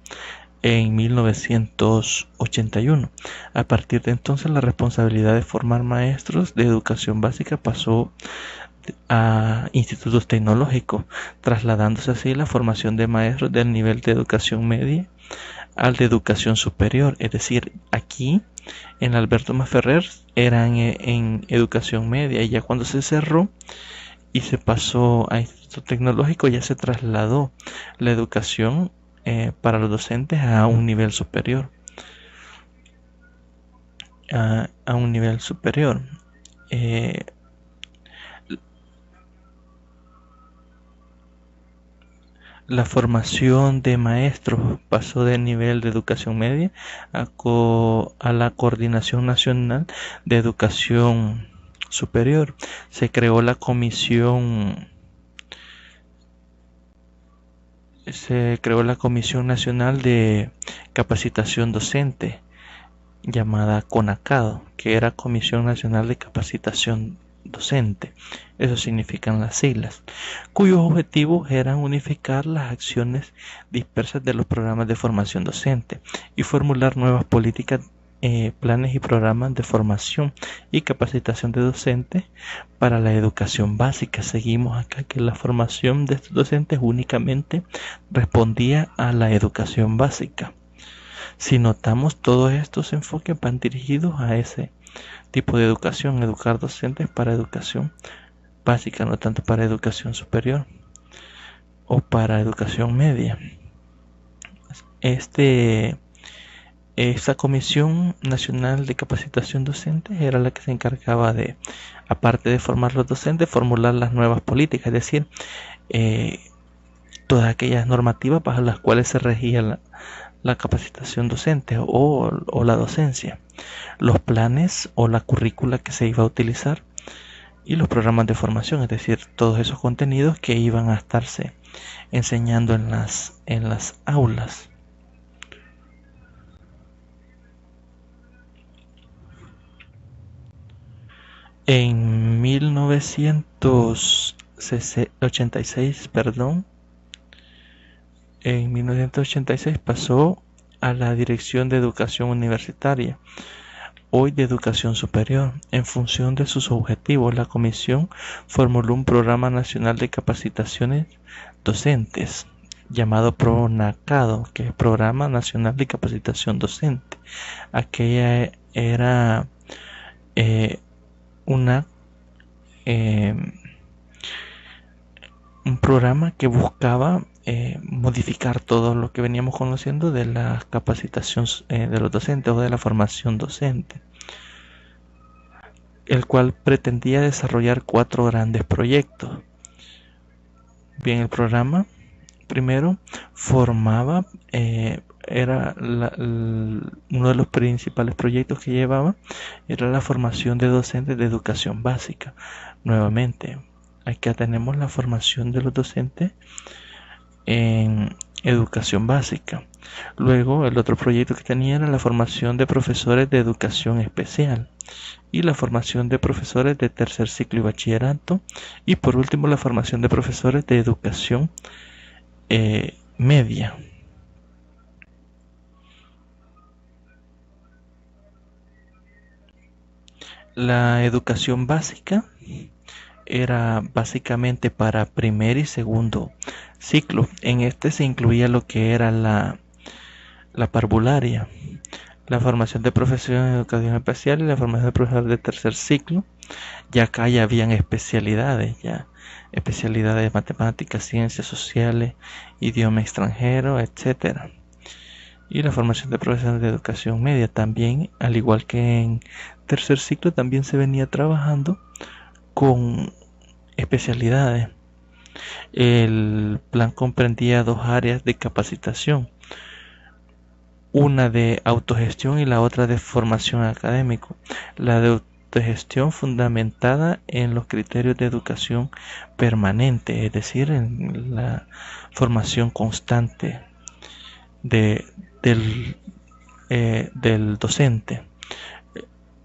en 1981. A partir de entonces, la responsabilidad de formar maestros de educación básica pasó a institutos tecnológicos, trasladándose así la formación de maestros del nivel de educación media al de educación superior. Es decir, aquí en Alberto Maferrer eran en educación media, y ya cuando se cerró y se pasó a Instituto Tecnológico, ya se trasladó la educación para los docentes a un nivel superior. A un nivel superior. La formación de maestros pasó del nivel de educación media a la Coordinación Nacional de Educación Superior. Se creó la Comisión Nacional de Capacitación Docente, llamada CONACADO, que era Comisión Nacional de Capacitación Docente. Eso significan las siglas, cuyos objetivos eran unificar las acciones dispersas de los programas de formación docente y formular nuevas políticas, planes y programas de formación y capacitación de docentes para la educación básica. Seguimos acá que la formación de estos docentes únicamente respondía a la educación básica. Si notamos, todos estos enfoques van dirigidos a ese tipo de educación, educar docentes para educación básica, no tanto para educación superior o para educación media. Esta Comisión Nacional de Capacitación Docente era la que se encargaba de, aparte de formar los docentes, formular las nuevas políticas, es decir, todas aquellas normativas bajo las cuales se regía la capacitación docente o la docencia, los planes o la currícula que se iba a utilizar y los programas de formación, es decir, todos esos contenidos que iban a estarse enseñando en las aulas. En 1986, en 1986 pasó a la Dirección de Educación Universitaria, hoy de Educación Superior. En función de sus objetivos, la comisión formuló un programa nacional de capacitaciones docentes llamado PRONACADO, que es Programa Nacional de Capacitación Docente. Aquella era un programa que buscaba modificar todo lo que veníamos conociendo de la capacitación de los docentes o de la formación docente, el cual pretendía desarrollar 4 grandes proyectos. Bien, el programa primero formaba, era uno de los principales proyectos que llevaba era la formación de docentes de educación básica. Nuevamente, acá tenemos la formación de los docentes en educación básica. Luego, el otro proyecto que tenía era la formación de profesores de educación especial y la formación de profesores de tercer ciclo y bachillerato, y por último la formación de profesores de educación media. La educación básica era básicamente para primer y segundo ciclo. En este se incluía lo que era la parvularia, la formación de profesores en educación especial y la formación de profesores de tercer ciclo. Ya acá ya habían especialidades, especialidades de matemáticas, ciencias sociales, idioma extranjero, etcétera. Y la formación de profesores de educación media también, al igual que en tercer ciclo, también se venía trabajando con especialidades. El plan comprendía 2 áreas de capacitación, una de autogestión y la otra de formación académico. La de autogestión fundamentada en los criterios de educación permanente, es decir, en la formación constante del docente.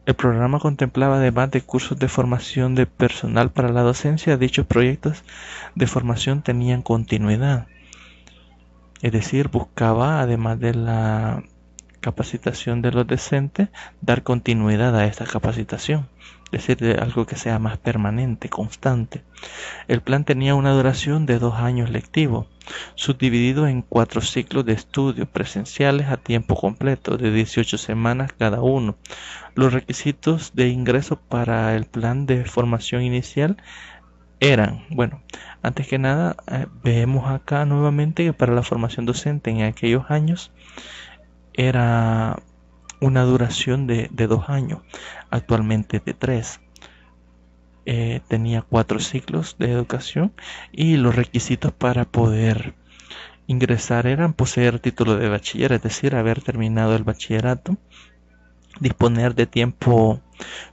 El programa contemplaba, además de cursos de formación de personal para la docencia, dichos proyectos de formación tenían continuidad. Es decir, buscaba, además de la capacitación de los docentes, dar continuidad a esta capacitación. es decir, de algo que sea más permanente, constante. El plan tenía una duración de 2 años lectivos, subdividido en 4 ciclos de estudio presenciales a tiempo completo, de 18 semanas cada uno. Los requisitos de ingreso para el plan de formación inicial eran, bueno, antes que nada, vemos acá nuevamente que para la formación docente en aquellos años era una duración de 2 años, actualmente de 3. Tenía 4 ciclos de educación y los requisitos para poder ingresar eran poseer título de bachiller, es decir, haber terminado el bachillerato, disponer de tiempo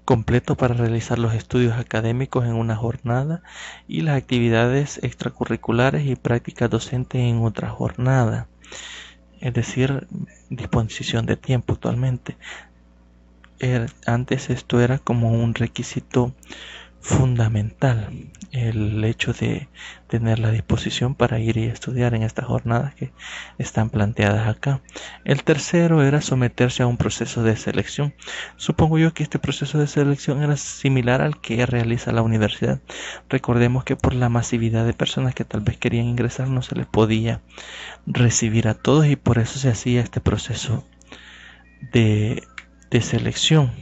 completo para realizar los estudios académicos en una jornada y las actividades extracurriculares y prácticas docentes en otra jornada, es decir, disposición de tiempo actualmente. Antes esto era como un requisito fundamental, el hecho de tener la disposición para ir y estudiar en estas jornadas que están planteadas acá. El tercero era someterse a un proceso de selección. Supongo yo que este proceso de selección era similar al que realiza la universidad. Recordemos que por la masividad de personas que tal vez querían ingresar no se les podía recibir a todos y por eso se hacía este proceso de selección.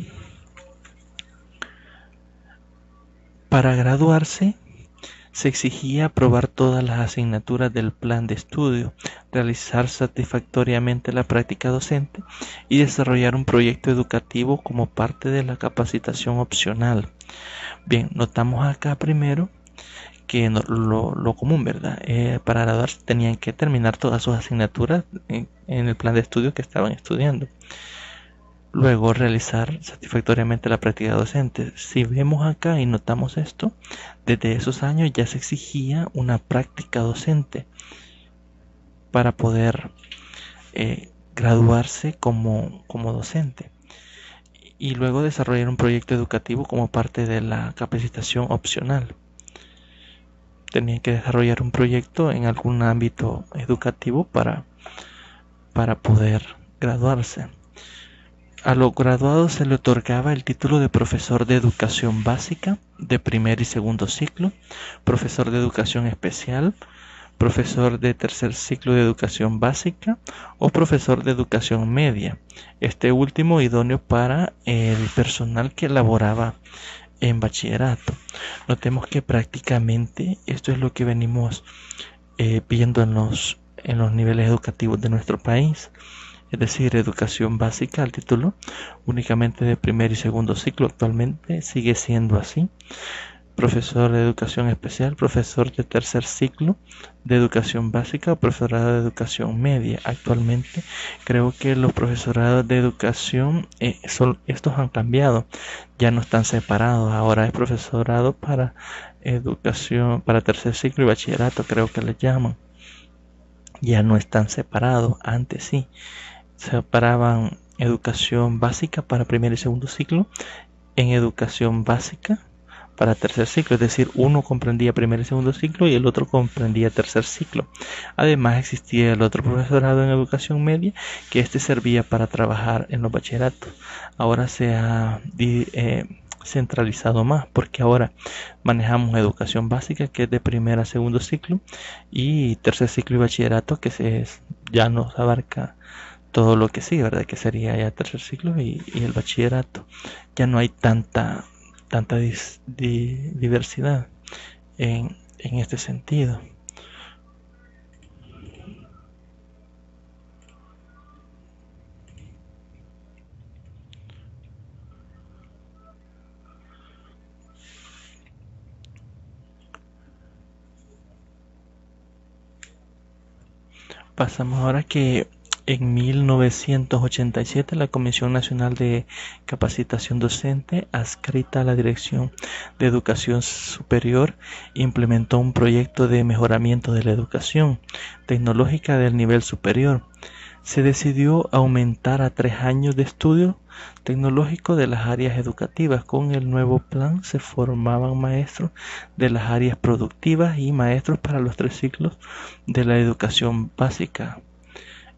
Para graduarse se exigía aprobar todas las asignaturas del plan de estudio, realizar satisfactoriamente la práctica docente y desarrollar un proyecto educativo como parte de la capacitación opcional. Bien, notamos acá primero que lo común, ¿verdad? Para graduarse tenían que terminar todas sus asignaturas en el plan de estudio que estaban estudiando. Luego realizar satisfactoriamente la práctica docente. Si vemos acá y notamos esto, desde esos años ya se exigía una práctica docente para poder graduarse como docente. Y luego desarrollar un proyecto educativo como parte de la capacitación opcional. Tenían que desarrollar un proyecto en algún ámbito educativo para poder graduarse. A los graduados se le otorgaba el título de profesor de educación básica de primer y segundo ciclo, profesor de educación especial, profesor de tercer ciclo de educación básica o profesor de educación media. Este último idóneo para el personal que laboraba en bachillerato. Notemos que prácticamente esto es lo que venimos viendo en los niveles educativos de nuestro país. Es decir, educación básica, el título únicamente de primer y segundo ciclo, actualmente sigue siendo así. Profesor de educación especial, profesor de tercer ciclo de educación básica, profesorado de educación media. Actualmente creo que los profesorados de educación, estos han cambiado, ya no están separados, ahora es profesorado para educación, para tercer ciclo y bachillerato, creo que les llaman. Ya no están separados, antes sí. Separaban educación básica para primer y segundo ciclo en educación básica para tercer ciclo, es decir, uno comprendía primer y segundo ciclo y el otro comprendía tercer ciclo. Además existía el otro profesorado en educación media, que este servía para trabajar en los bachilleratos. Ahora se ha centralizado más, porque ahora manejamos educación básica, que es de primer a segundo ciclo, y tercer ciclo y bachillerato, que ya nos abarca todo lo que sigue, ¿verdad? Que sería ya tercer ciclo y el bachillerato. Ya no hay tanta diversidad en este sentido. Pasamos ahora que en 1987 la Comisión Nacional de Capacitación Docente, adscrita a la Dirección de Educación Superior, implementó un proyecto de mejoramiento de la educación tecnológica del nivel superior. Se decidió aumentar a 3 años de estudio tecnológico de las áreas educativas. Con el nuevo plan se formaban maestros de las áreas productivas y maestros para los 3 ciclos de la educación básica.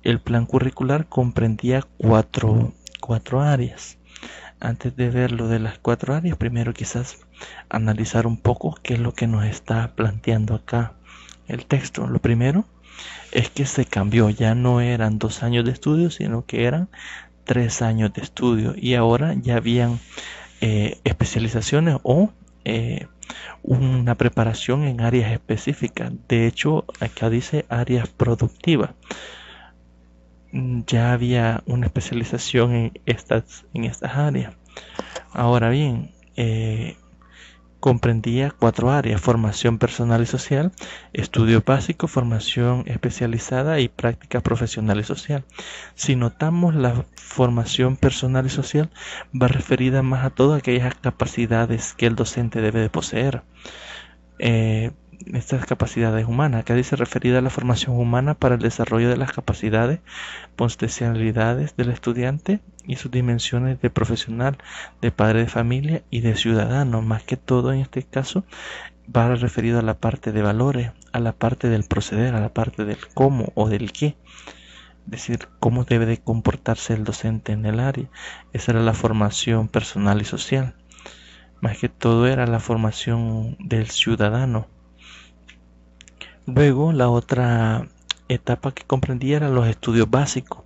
El plan curricular comprendía cuatro áreas. antes de ver lo de las 4 áreas, primero quizás analizar un poco qué es lo que nos está planteando acá el texto. Lo primero es que se cambió, ya no eran 2 años de estudio, sino que eran 3 años de estudio, y ahora ya habían especializaciones o una preparación en áreas específicas. De hecho, acá dice áreas productivas. Ya había una especialización en estas áreas. Ahora bien, comprendía 4 áreas: formación personal y social, estudio básico, formación especializada y práctica profesional y social. Si notamos, la formación personal y social va referida más a todas aquellas capacidades que el docente debe de poseer. Estas capacidades humanas, acá dice referida a la formación humana para el desarrollo de las capacidades, potencialidades del estudiante y sus dimensiones de profesional, de padre de familia y de ciudadano. Más que todo en este caso va referido a la parte de valores, a la parte del proceder, a la parte del cómo o del qué. Es decir, cómo debe de comportarse el docente en el área. Esa era la formación personal y social. Más que todo era la formación del ciudadano. Luego, la otra etapa que comprendía eran los estudios básicos.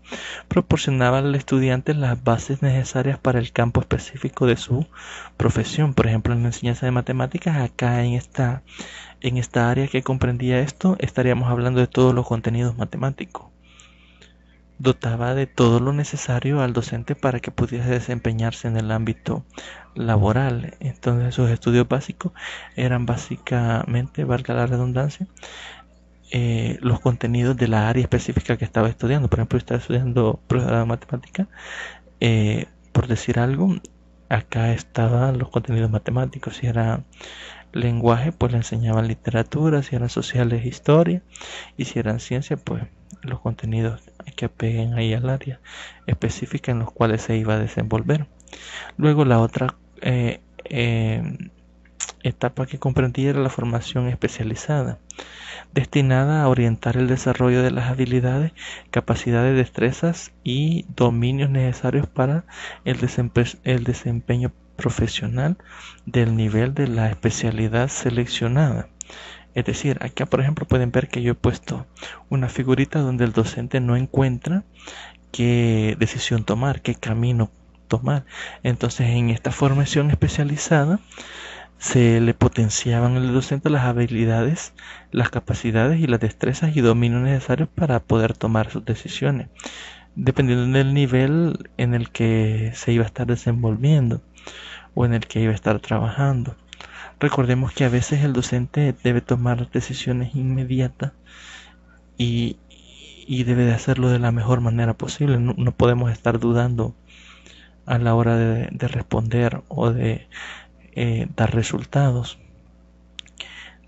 Proporcionaba al estudiante las bases necesarias para el campo específico de su profesión. Por ejemplo, en la enseñanza de matemáticas, acá en esta área que comprendía esto, estaríamos hablando de todos los contenidos matemáticos. Dotaba de todo lo necesario al docente para que pudiese desempeñarse en el ámbito laboral. Entonces, sus estudios básicos eran básicamente, valga la redundancia, los contenidos de la área específica que estaba estudiando. Por ejemplo, estaba estudiando profesora de matemática, por decir algo, acá estaban los contenidos matemáticos. Si era lenguaje, pues le enseñaban literatura; si eran sociales, historia; y si eran ciencia, pues los contenidos que apeguen ahí al área específica en los cuales se iba a desenvolver. Luego, la otra etapa que comprendía era la formación especializada, destinada a orientar el desarrollo de las habilidades, capacidades, destrezas y dominios necesarios para el desempeño profesional del nivel de la especialidad seleccionada. Es decir, acá por ejemplo pueden ver que yo he puesto una figurita donde el docente no encuentra qué decisión tomar, qué camino tomar. Entonces, en esta formación especializada se le potenciaban al docente las habilidades, las capacidades y las destrezas y dominios necesarios para poder tomar sus decisiones, dependiendo del nivel en el que se iba a estar desenvolviendo o en el que iba a estar trabajando. Recordemos que a veces el docente debe tomar decisiones inmediatas y debe de hacerlo de la mejor manera posible. No podemos estar dudando a la hora de responder o de dar resultados.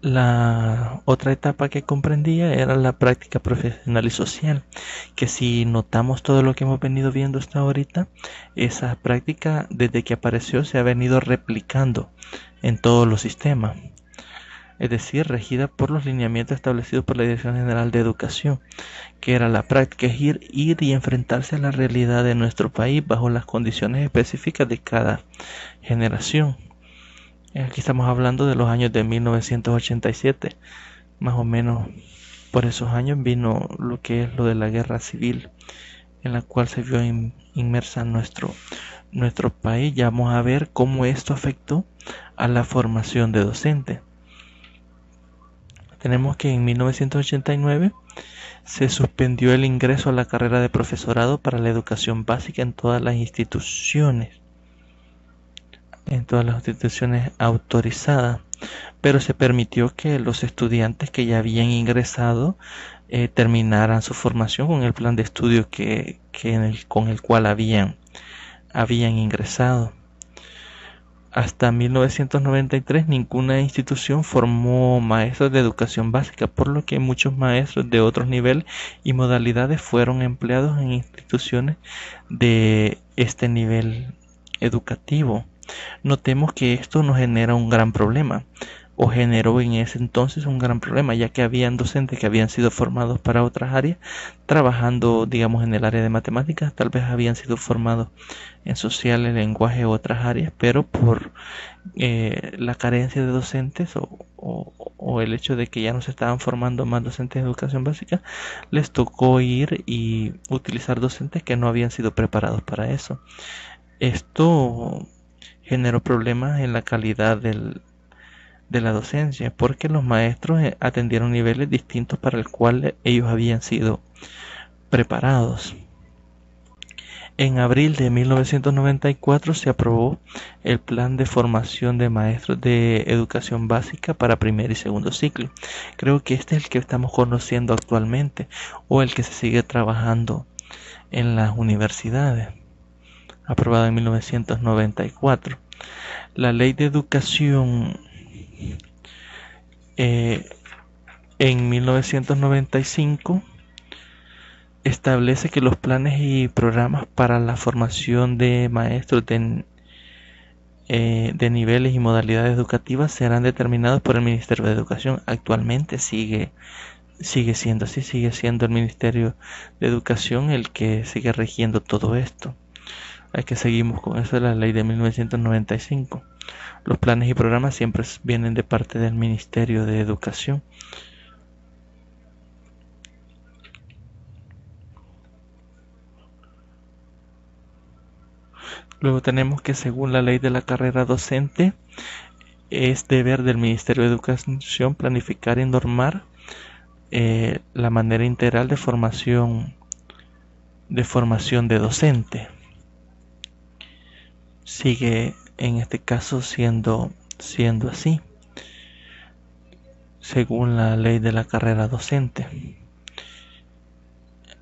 La otra etapa que comprendía era la práctica profesional y social, que si notamos todo lo que hemos venido viendo hasta ahorita, esa práctica desde que apareció se ha venido replicando en todos los sistemas, es decir, regida por los lineamientos establecidos por la Dirección General de Educación, que era la práctica, es ir y enfrentarse a la realidad de nuestro país bajo las condiciones específicas de cada generación. Aquí estamos hablando de los años de 1987, más o menos por esos años vino lo que es lo de la guerra civil, en la cual se vio inmersa nuestro país. Ya vamos a ver cómo esto afectó a la formación de docentes. Tenemos que en 1989 se suspendió el ingreso a la carrera de profesorado para la educación básica en todas las instituciones autorizadas, pero se permitió que los estudiantes que ya habían ingresado terminaran su formación con el plan de estudio con el cual habían ingresado. Hasta 1993 ninguna institución formó maestros de educación básica, por lo que muchos maestros de otros niveles y modalidades fueron empleados en instituciones de este nivel educativo. Notemos que esto nos genera un gran problema. o generó en ese entonces un gran problema, ya que habían docentes que habían sido formados para otras áreas, trabajando, digamos, en el área de matemáticas, tal vez habían sido formados en sociales, lenguaje u otras áreas, pero por la carencia de docentes o el hecho de que ya no se estaban formando más docentes de educación básica, les tocó ir y utilizar docentes que no habían sido preparados para eso. Esto generó problemas en la calidad de la docencia, porque los maestros atendieron niveles distintos para el cual ellos habían sido preparados. En abril de 1994 se aprobó el Plan de Formación de Maestros de Educación Básica para primer y segundo ciclo. Creo que este es el que estamos conociendo actualmente o el que se sigue trabajando en las universidades, aprobado en 1994. La Ley de Educación en 1995 establece que los planes y programas para la formación de maestros de niveles y modalidades educativas serán determinados por el Ministerio de Educación. Actualmente sigue siendo así, sigue siendo el Ministerio de Educación el que sigue rigiendo todo esto. Hay que seguimos con eso de la ley de 1995. Los planes y programas siempre vienen de parte del Ministerio de Educación. Luego tenemos que, según la ley de la carrera docente, es deber del Ministerio de Educación planificar y normar la manera integral de formación de docente. Sigue en este caso siendo así, según la ley de la carrera docente.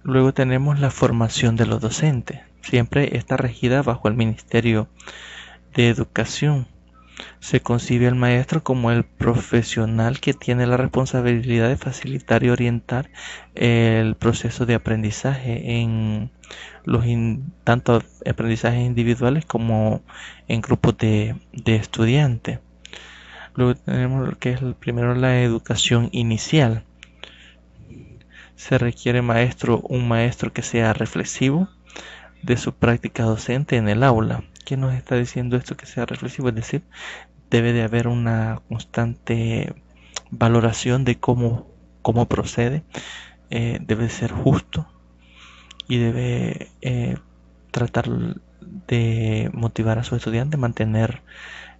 Luego tenemos la formación de los docentes. Siempre está regida bajo el Ministerio de Educación. Se concibe al maestro como el profesional que tiene la responsabilidad de facilitar y orientar el proceso de aprendizaje en tanto aprendizajes individuales como en grupos de estudiantes. Luego tenemos lo que es primero la educación inicial. Se requiere un maestro que sea reflexivo de su práctica docente en el aula. ¿Qué nos está diciendo esto que sea reflexivo? Es decir, debe de haber una constante valoración de cómo procede, debe ser justo y debe tratar de motivar a su estudiante, mantener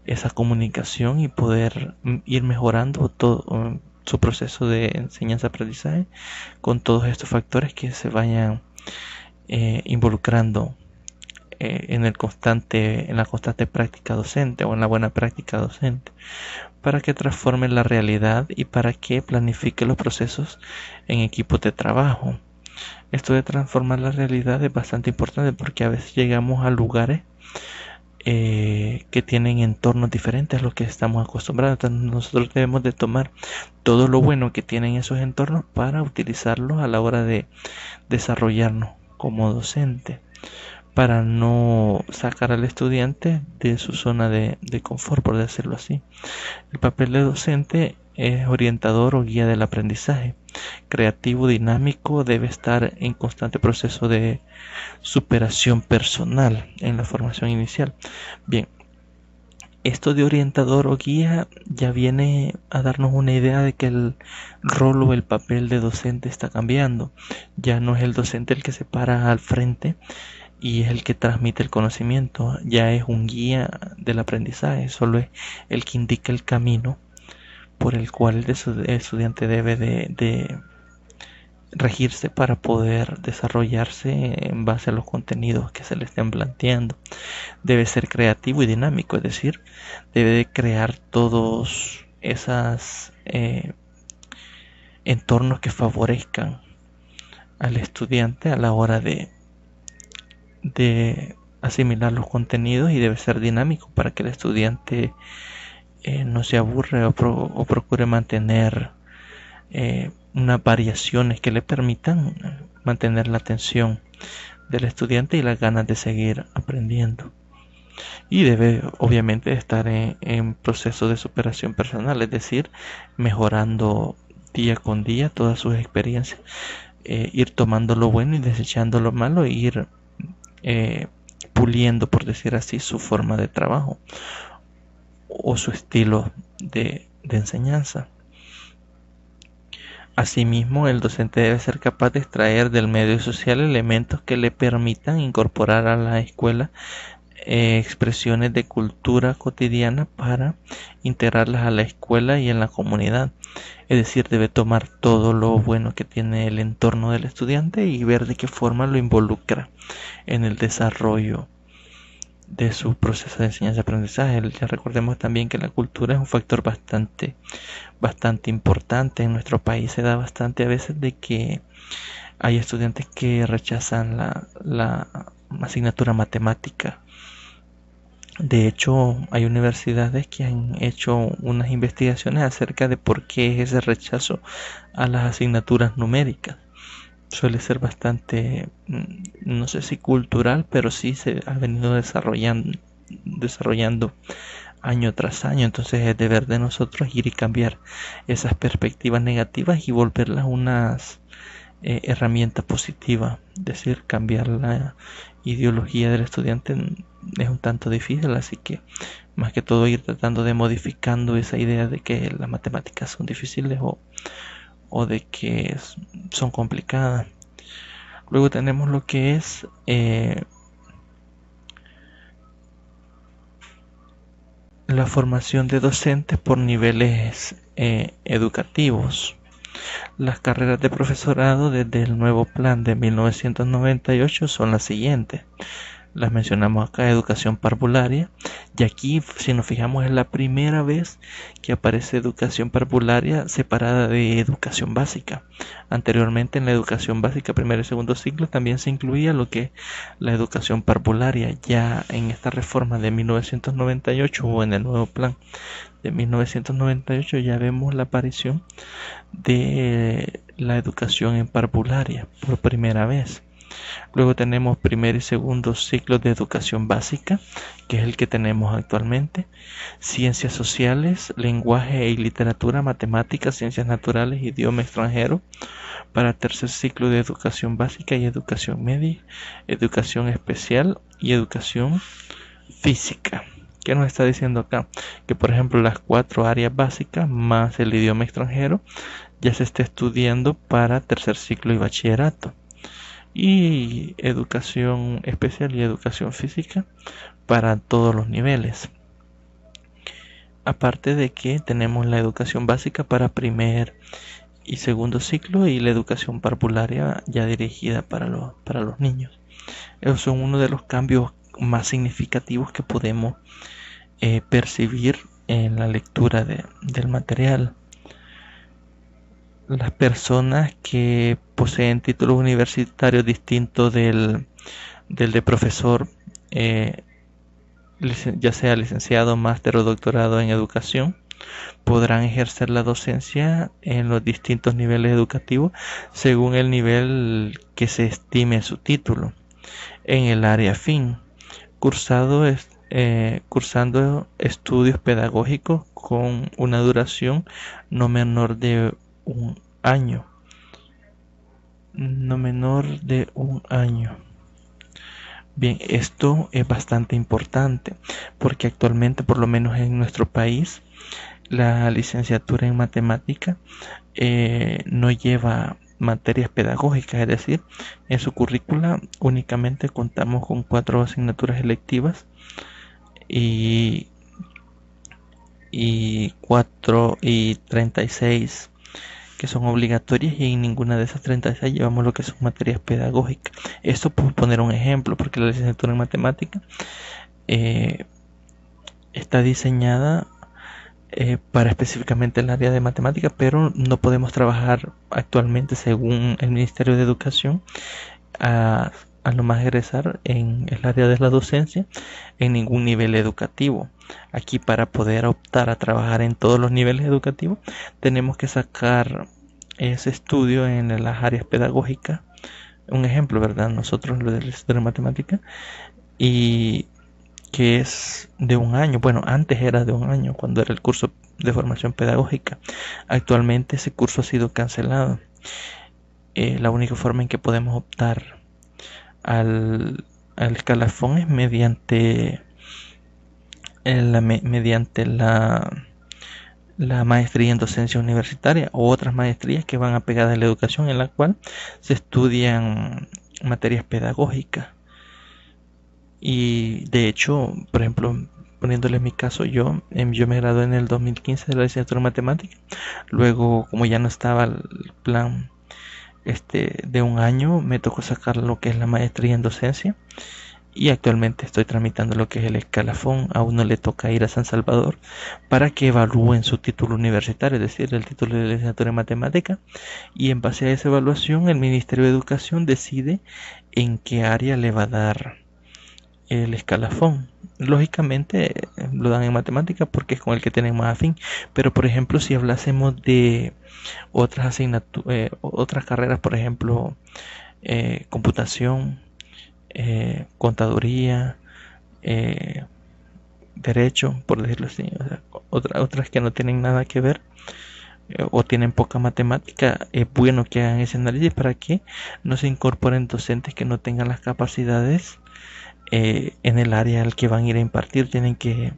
esa comunicación y poder ir mejorando todo su proceso de enseñanza-aprendizaje con todos estos factores que se vayan involucrando en la constante práctica docente o en la buena práctica docente, para que transforme la realidad y para que planifique los procesos en equipos de trabajo. Esto de transformar la realidad es bastante importante porque a veces llegamos a lugares que tienen entornos diferentes a los que estamos acostumbrados. Entonces nosotros debemos de tomar todo lo bueno que tienen esos entornos para utilizarlos a la hora de desarrollarnos como docente, para no sacar al estudiante de su zona de confort, por decirlo así. El papel de docente es orientador o guía del aprendizaje. Creativo, dinámico, debe estar en constante proceso de superación personal en la formación inicial. Bien, esto de orientador o guía ya viene a darnos una idea de que el rol o el papel de docente está cambiando. Ya no es el docente el que se para al frente y es el que transmite el conocimiento, ya es un guía del aprendizaje, solo es el que indica el camino por el cual el estudiante debe de regirse para poder desarrollarse en base a los contenidos que se le estén planteando. Debe ser creativo y dinámico, es decir, debe de crear todos esos entornos que favorezcan al estudiante a la hora de asimilar los contenidos, y debe ser dinámico para que el estudiante no se aburre o procure mantener unas variaciones que le permitan mantener la atención del estudiante y las ganas de seguir aprendiendo. y debe obviamente estar en proceso de superación personal, es decir, mejorando día con día todas sus experiencias, ir tomando lo bueno y desechando lo malo, e ir puliendo, por decir así, su forma de trabajo o su estilo de enseñanza. Asimismo, el docente debe ser capaz de extraer del medio social elementos que le permitan incorporar a la escuela expresiones de cultura cotidiana para integrarlas a la escuela y en la comunidad. Es decir, debe tomar todo lo bueno que tiene el entorno del estudiante y ver de qué forma lo involucra en el desarrollo de su proceso de enseñanza-aprendizaje. Ya recordemos también que la cultura es un factor bastante importante. En nuestro país se da bastante a veces de que hay estudiantes que rechazan la asignatura matemática. De hecho, hay universidades que han hecho unas investigaciones acerca de por qué es ese rechazo a las asignaturas numéricas. Suele ser bastante, no sé si cultural, pero sí se ha venido desarrollando año tras año. Entonces es deber de nosotros ir y cambiar esas perspectivas negativas y volverlas unas herramientas positivas. Es decir, cambiar la ideología del estudiante es un tanto difícil, así que más que todo ir tratando de modificando esa idea de que las matemáticas son difíciles o de que son complicadas. Luego tenemos lo que es la formación de docentes por niveles educativos. Las carreras de profesorado desde el nuevo plan de 1998 son las siguientes. Las mencionamos acá: educación parvularia, y aquí, si nos fijamos, es la primera vez que aparece educación parvularia separada de educación básica. Anteriormente, en la educación básica primer y segundo ciclo también se incluía lo que es la educación parvularia. Ya en esta reforma de 1998 o en el nuevo plan de 1998 ya vemos la aparición de la educación en parvularia por primera vez. Luego tenemos primer y segundo ciclos de educación básica, que es el que tenemos actualmente. Ciencias sociales, lenguaje y literatura, matemáticas, ciencias naturales, idioma extranjero. Para tercer ciclo de educación básica y educación media, educación especial y educación física. ¿Qué nos está diciendo acá? Que por ejemplo las 4 áreas básicas más el idioma extranjero ya se está estudiando para tercer ciclo y bachillerato. Y educación especial y educación física para todos los niveles. Aparte de que tenemos la educación básica para primer y segundo ciclo y la educación parvularia ya dirigida para los niños. Esos son uno de los cambios más significativos que podemos percibir en la lectura del material. Las personas que poseen títulos universitarios distintos del de profesor, ya sea licenciado, máster o doctorado en educación, podrán ejercer la docencia en los distintos niveles educativos según el nivel que se estime su título. En el área fin, cursando estudios pedagógicos con una duración no menor de un año. Bien, esto es bastante importante porque actualmente, por lo menos en nuestro país, la licenciatura en matemática no lleva materias pedagógicas, es decir, en su currícula únicamente contamos con 4 asignaturas electivas y 36 que son obligatorias, y en ninguna de esas 36 llevamos lo que son materias pedagógicas. Esto por poner un ejemplo, porque la licenciatura en matemática está diseñada para específicamente el área de matemática, pero no podemos trabajar actualmente, según el Ministerio de Educación, a nomás egresar en el área de la docencia en ningún nivel educativo. Aquí, para poder optar a trabajar en todos los niveles educativos, tenemos que sacar ese estudio en las áreas pedagógicas. Un ejemplo, ¿verdad? Nosotros lo de la matemática, y que es de un año. Bueno, antes era de un año cuando era el curso de formación pedagógica. Actualmente ese curso ha sido cancelado. La única forma en que podemos optar al escalafón es mediante la maestría en docencia universitaria o otras maestrías que van apegadas a la educación, en la cual se estudian materias pedagógicas. Y de hecho, por ejemplo, poniéndole mi caso, yo me gradué en el 2015 de la licenciatura en matemática. Luego, como ya no estaba el plan de un año, me tocó sacar lo que es la maestría en docencia. Y actualmente estoy tramitando lo que es el escalafón. A uno le toca ir a San Salvador para que evalúen su título universitario, es decir, el título de licenciatura en matemática. Y en base a esa evaluación, el Ministerio de Educación decide en qué área le va a dar el escalafón. Lógicamente lo dan en matemática porque es con el que tienen más afín. Pero por ejemplo, si hablásemos de otras asignaturas, otras carreras, por ejemplo, computación, contaduría, derecho, por decirlo así, o sea, otras que no tienen nada que ver o tienen poca matemática, es bueno que hagan ese análisis para que no se incorporen docentes que no tengan las capacidades en el área al que van a ir a impartir. Tienen que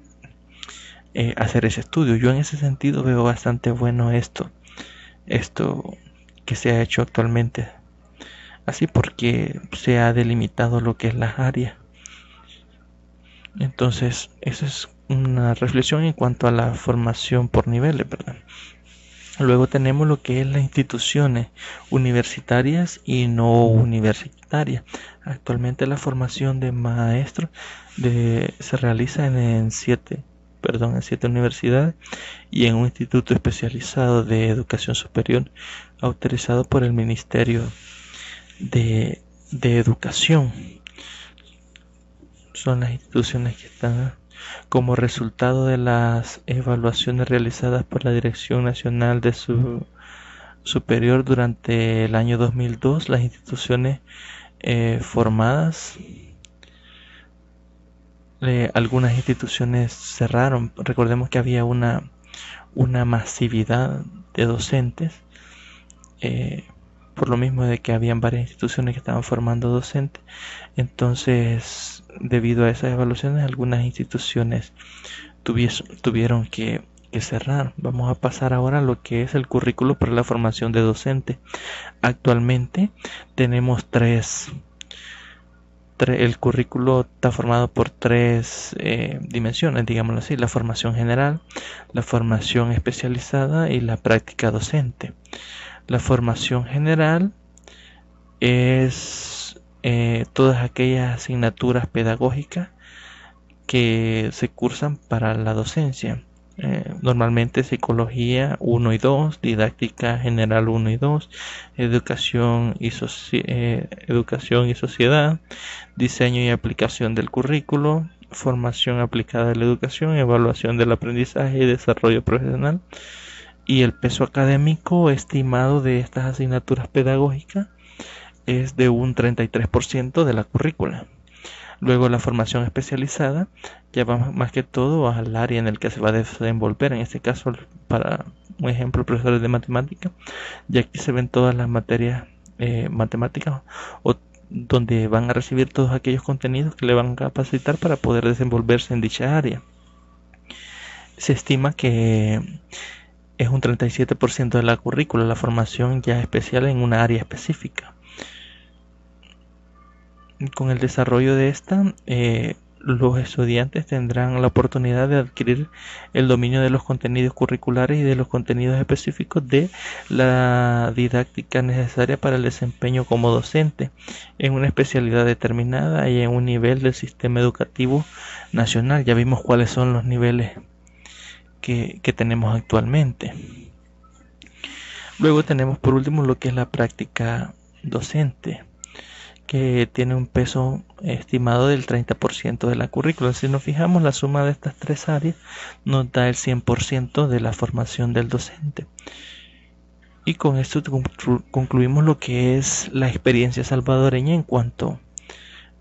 hacer ese estudio. Yo en ese sentido veo bastante bueno esto que se ha hecho actualmente, así porque se ha delimitado lo que es las áreas. Entonces, esa es una reflexión en cuanto a la formación por niveles, ¿verdad? Luego tenemos lo que es las instituciones universitarias y no universitarias. Actualmente la formación de maestros se realiza en siete universidades y en un instituto especializado de educación superior autorizado por el Ministerio de Educación. Son las instituciones que están como resultado de las evaluaciones realizadas por la Dirección Nacional de Superior durante el año 2002. Las instituciones formadas, algunas instituciones cerraron. Recordemos que había una masividad de docentes, por lo mismo de que habían varias instituciones que estaban formando docentes. Entonces, debido a esas evaluaciones, algunas instituciones tuvieron que cerrar. Vamos a pasar ahora a lo que es el currículo para la formación de docentes. Actualmente tenemos el currículo está formado por tres dimensiones, digámoslo así: la formación general, la formación especializada y la práctica docente. La formación general es todas aquellas asignaturas pedagógicas que se cursan para la docencia. Normalmente psicología 1 y 2, didáctica general 1 y 2, educación y sociedad, diseño y aplicación del currículo, formación aplicada a la educación, evaluación del aprendizaje y desarrollo profesional. Y el peso académico estimado de estas asignaturas pedagógicas es de un 33% de la currícula. Luego la formación especializada ya va más que todo al área en el que se va a desenvolver. En este caso, para un ejemplo, profesores de matemática, ya aquí se ven todas las materias matemáticas, o donde van a recibir todos aquellos contenidos que le van a capacitar para poder desenvolverse en dicha área. Se estima que es un 37% de la currícula, la formación ya especial en una área específica. Con el desarrollo de esta, los estudiantes tendrán la oportunidad de adquirir el dominio de los contenidos curriculares y de los contenidos específicos de la didáctica necesaria para el desempeño como docente en una especialidad determinada y en un nivel del sistema educativo nacional. Ya vimos cuáles son los niveles que tenemos actualmente. Luego tenemos por último lo que es la práctica docente, que tiene un peso estimado del 30% de la currícula. Si nos fijamos, la suma de estas tres áreas nos da el 100% de la formación del docente. Y con esto concluimos lo que es la experiencia salvadoreña en cuanto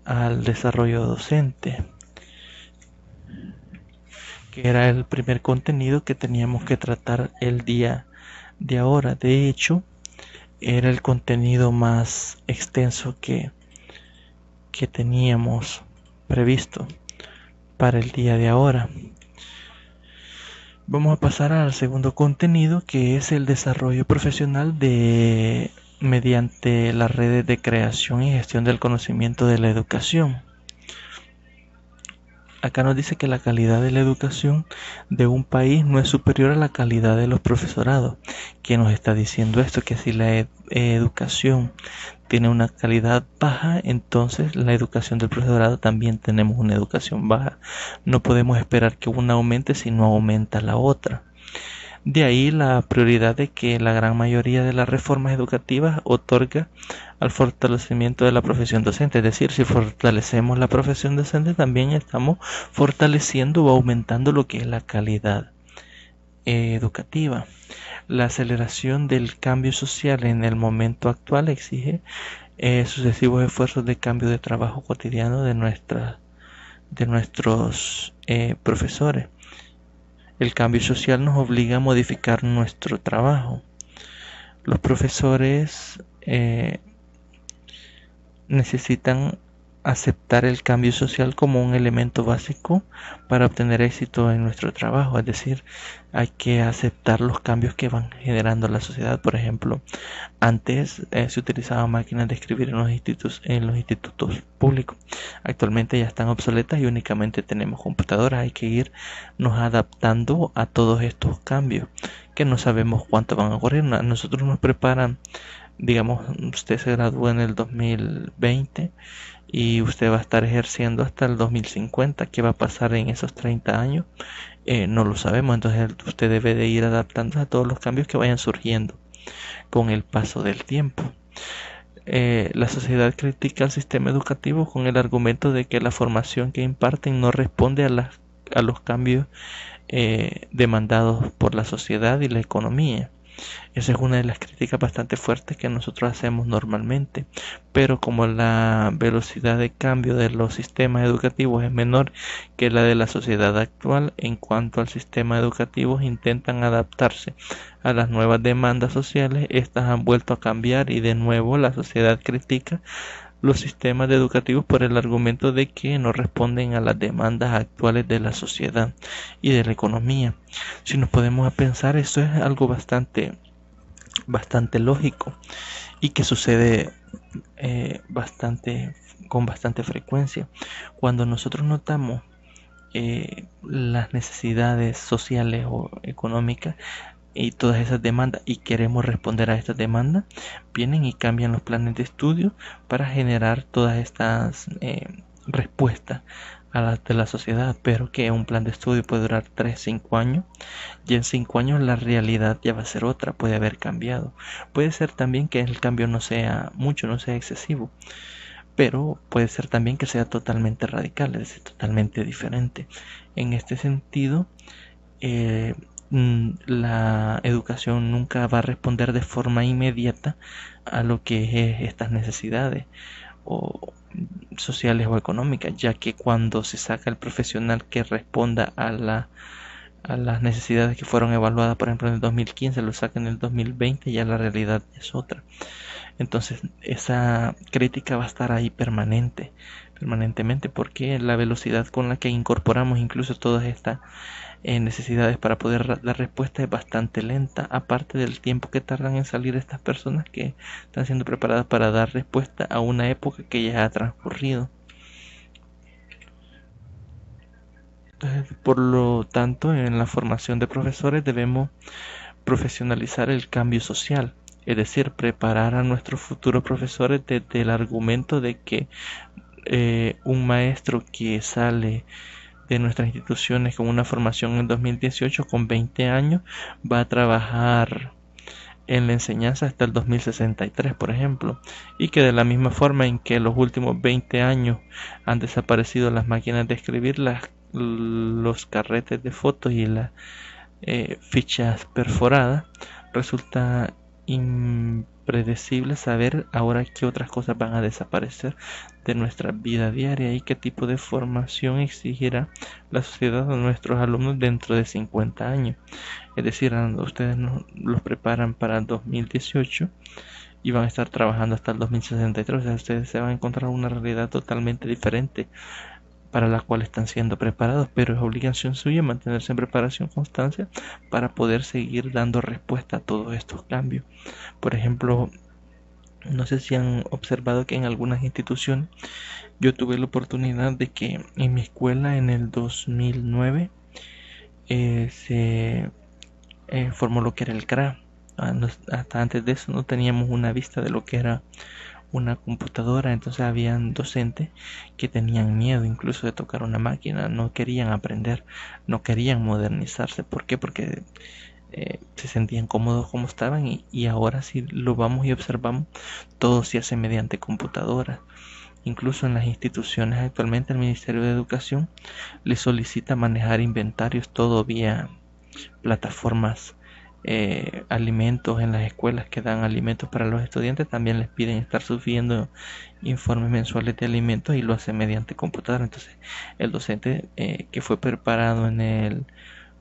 al desarrollo docente. que era el primer contenido que teníamos que tratar el día de ahora. De hecho, era el contenido más extenso que teníamos previsto para el día de ahora. Vamos a pasar al segundo contenido, que es el desarrollo profesional mediante las redes de creación y gestión del conocimiento de la educación. Acá nos dice que la calidad de la educación de un país no es superior a la calidad de los profesorados. ¿Qué nos está diciendo esto? Que si la educación tiene una calidad baja, entonces la educación del profesorado también tenemos una educación baja. No podemos esperar que una aumente si no aumenta la otra. De ahí la prioridad de que la gran mayoría de las reformas educativas otorga al fortalecimiento de la profesión docente. Es decir, si fortalecemos la profesión docente, también estamos fortaleciendo o aumentando lo que es la calidad educativa. La aceleración del cambio social en el momento actual exige sucesivos esfuerzos de cambio de trabajo cotidiano de nuestros profesores. El cambio social nos obliga a modificar nuestro trabajo. Los profesores necesitan aceptar el cambio social como un elemento básico para obtener éxito en nuestro trabajo. Es decir, hay que aceptar los cambios que van generando la sociedad. Por ejemplo, antes se utilizaban máquinas de escribir en los institutos públicos. Actualmente ya están obsoletas y únicamente tenemos computadoras. Hay que irnos adaptando a todos estos cambios que no sabemos cuánto van a ocurrir. Nosotros nos preparan, digamos, usted se gradúa en el 2020 y usted va a estar ejerciendo hasta el 2050. ¿Qué va a pasar en esos 30 años? No lo sabemos. Entonces usted debe de ir adaptándose a todos los cambios que vayan surgiendo con el paso del tiempo. La sociedad critica al sistema educativo con el argumento de que la formación que imparten no responde a los cambios demandados por la sociedad y la economía. Esa es una de las críticas bastante fuertes que nosotros hacemos normalmente, pero como la velocidad de cambio de los sistemas educativos es menor que la de la sociedad actual, en cuanto al sistema educativo intentan adaptarse a las nuevas demandas sociales, estas han vuelto a cambiar y de nuevo la sociedad critica los sistemas educativos por el argumento de que no responden a las demandas actuales de la sociedad y de la economía. Si nos podemos pensar, esto es algo bastante lógico y que sucede con bastante frecuencia. Cuando nosotros notamos las necesidades sociales o económicas y todas esas demandas y queremos responder a estas demandas, vienen y cambian los planes de estudio para generar todas estas respuestas a las de la sociedad, pero que un plan de estudio puede durar 3-5 años y en 5 años la realidad ya va a ser otra, puede haber cambiado. Puede ser también que el cambio no sea mucho, no sea excesivo, pero puede ser también que sea totalmente radical, es decir, totalmente diferente. En este sentido, la educación nunca va a responder de forma inmediata a lo que es estas necesidades o sociales o económicas, ya que cuando se saca el profesional que responda a las necesidades que fueron evaluadas, por ejemplo, en el 2015, lo sacan en el 2020, ya la realidad es otra. Entonces, esa crítica va a estar ahí permanentemente, porque la velocidad con la que incorporamos incluso todas estas necesidades para poder dar respuesta es bastante lenta, aparte del tiempo que tardan en salir estas personas que están siendo preparadas para dar respuesta a una época que ya ha transcurrido. Entonces, por lo tanto, en la formación de profesores debemos profesionalizar el cambio social, es decir, preparar a nuestros futuros profesores desde el argumento de que un maestro que sale de nuestras instituciones con una formación en 2018 con 20 años va a trabajar en la enseñanza hasta el 2063, por ejemplo, y que de la misma forma en que los últimos 20 años han desaparecido las máquinas de escribir, los carretes de fotos y las fichas perforadas, resulta impredecible saber ahora qué otras cosas van a desaparecer de nuestra vida diaria y qué tipo de formación exigirá la sociedad a nuestros alumnos dentro de 50 años. Es decir, ustedes los preparan para el 2018 y van a estar trabajando hasta el 2063. O sea, ustedes se van a encontrar una realidad totalmente diferente para la cual están siendo preparados, pero es obligación suya mantenerse en preparación constancia para poder seguir dando respuesta a todos estos cambios. Por ejemplo, no sé si han observado que en algunas instituciones yo tuve la oportunidad de que en mi escuela en el 2009 se formó lo que era el CRA. Hasta antes de eso no teníamos una vista de lo que era una computadora, entonces habían docentes que tenían miedo incluso de tocar una máquina, no querían aprender, no querían modernizarse. ¿Por qué? Porque se sentían cómodos como estaban y ahora si lo vamos y observamos, todo se hace mediante computadoras. Incluso en las instituciones actualmente el Ministerio de Educación le solicita manejar inventarios todo vía plataformas. Alimentos en las escuelas que dan alimentos para los estudiantes también les piden estar subiendo informes mensuales de alimentos y lo hace mediante computadora. Entonces el docente que fue preparado en el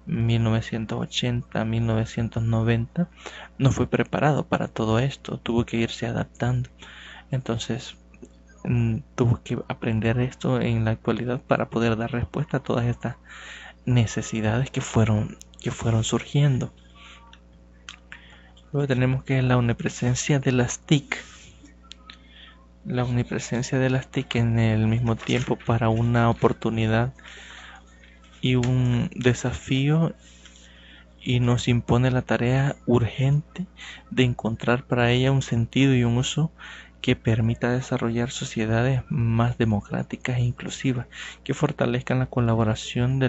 1980, 1990 no fue preparado para todo esto, tuvo que irse adaptando. Entonces tuvo que aprender esto en la actualidad para poder dar respuesta a todas estas necesidades que fueron surgiendo. Luego tenemos que la omnipresencia de las TIC. La omnipresencia de las TIC en el mismo tiempo para una oportunidad y un desafío, y nos impone la tarea urgente de encontrar para ella un sentido y un uso que permita desarrollar sociedades más democráticas e inclusivas, que fortalezcan la colaboración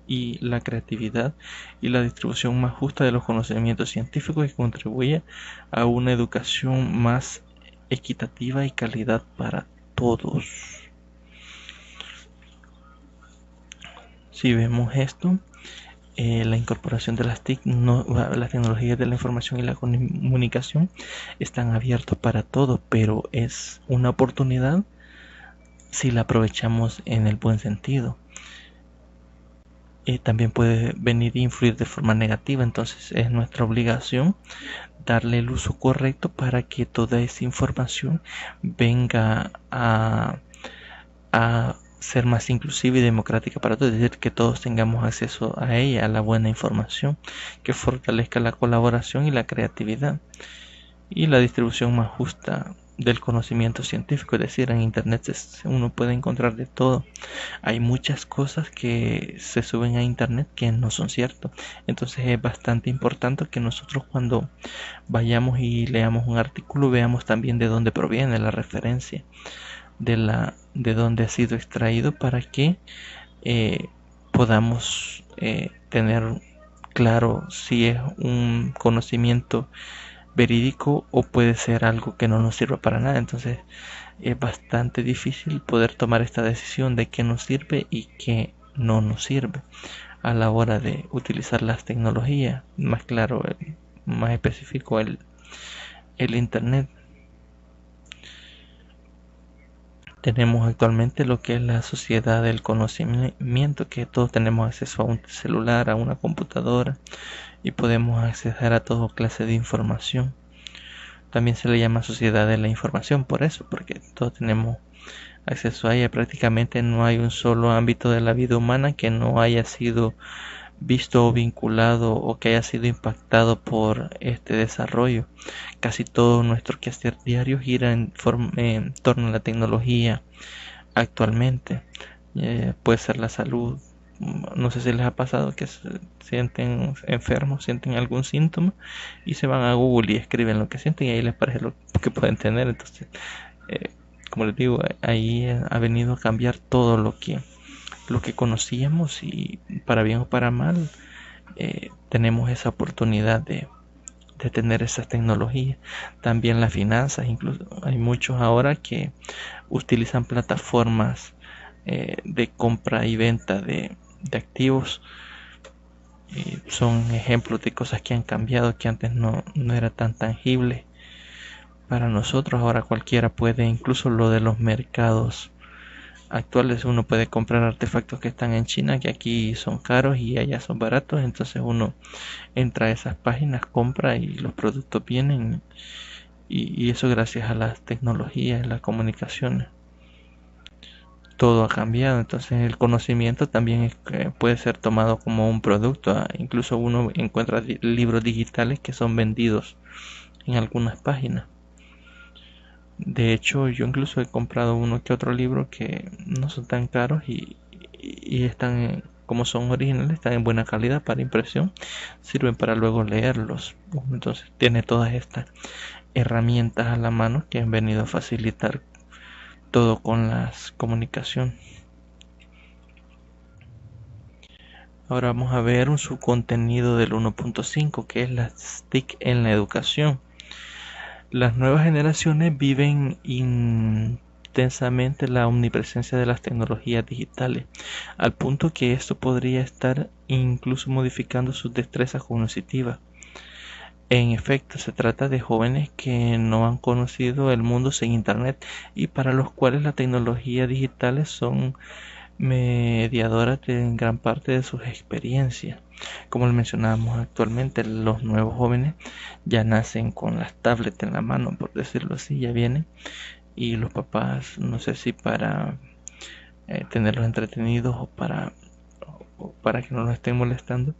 y la creatividad y la distribución más justa de los conocimientos científicos, y contribuya a una educación más equitativa y calidad para todos. Si vemos esto, la incorporación de las TIC, las tecnologías de la información y la comunicación están abiertos para todo, pero es una oportunidad si la aprovechamos en el buen sentido. También puede venir e influir de forma negativa, entonces es nuestra obligación darle el uso correcto para que toda esa información venga a ser más inclusiva y democrática para todos, es decir, que todos tengamos acceso a ella, a la buena información, que fortalezca la colaboración y la creatividad y la distribución más justa del conocimiento científico. Es decir, en internet uno puede encontrar de todo. Hay muchas cosas que se suben a internet que no son ciertas, entonces es bastante importante que nosotros cuando vayamos y leamos un artículo veamos también de dónde proviene la referencia, de dónde ha sido extraído, para que podamos tener claro si es un conocimiento verídico o puede ser algo que no nos sirva para nada. Entonces es bastante difícil poder tomar esta decisión de qué nos sirve y qué no nos sirve a la hora de utilizar las tecnologías, más claro, más específico el internet. Tenemos actualmente lo que es la sociedad del conocimiento, que todos tenemos acceso a un celular, a una computadora, y podemos acceder a toda clase de información. También se le llama sociedad de la información por eso, porque todos tenemos acceso a ella. Prácticamente no hay un solo ámbito de la vida humana que no haya sido visto o vinculado o que haya sido impactado por este desarrollo. Casi todo nuestro quehacer diario gira en torno a la tecnología actualmente. Puede ser la salud. No sé si les ha pasado que se sienten enfermos, sienten algún síntoma y se van a Google y escriben lo que sienten y ahí les parece lo que pueden tener. Entonces, como les digo, ahí ha venido a cambiar todo lo que conocíamos, y para bien o para mal tenemos esa oportunidad de tener esas tecnologías. También las finanzas, incluso hay muchos ahora que utilizan plataformas de compra y venta de activos. Son ejemplos de cosas que han cambiado, que antes no era tan tangible, para nosotros. Ahora cualquiera puede, incluso lo de los mercados actuales, uno puede comprar artefactos que están en China, que aquí son caros y allá son baratos. Entonces uno entra a esas páginas, compra y los productos vienen. Y eso gracias a las tecnologías, las comunicaciones. Todo ha cambiado, entonces el conocimiento también puede ser tomado como un producto. Incluso uno encuentra libros digitales que son vendidos en algunas páginas. De hecho, yo incluso he comprado uno que otro libro que no son tan caros y están, como son originales, están en buena calidad para impresión, sirven para luego leerlos. Entonces tiene todas estas herramientas a la mano que han venido a facilitar todo con las comunicaciones. Ahora vamos a ver un subcontenido del 1.5, que es las TIC en la educación. Las nuevas generaciones viven intensamente la omnipresencia de las tecnologías digitales, al punto que esto podría estar incluso modificando sus destrezas cognitivas. En efecto, se trata de jóvenes que no han conocido el mundo sin Internet y para los cuales las tecnologías digitales son mediadoras de gran parte de sus experiencias. Como lo mencionábamos actualmente, los nuevos jóvenes ya nacen con las tablets en la mano, por decirlo así, ya vienen. Y los papás, no sé si para tenerlos entretenidos o para que no los estén molestando,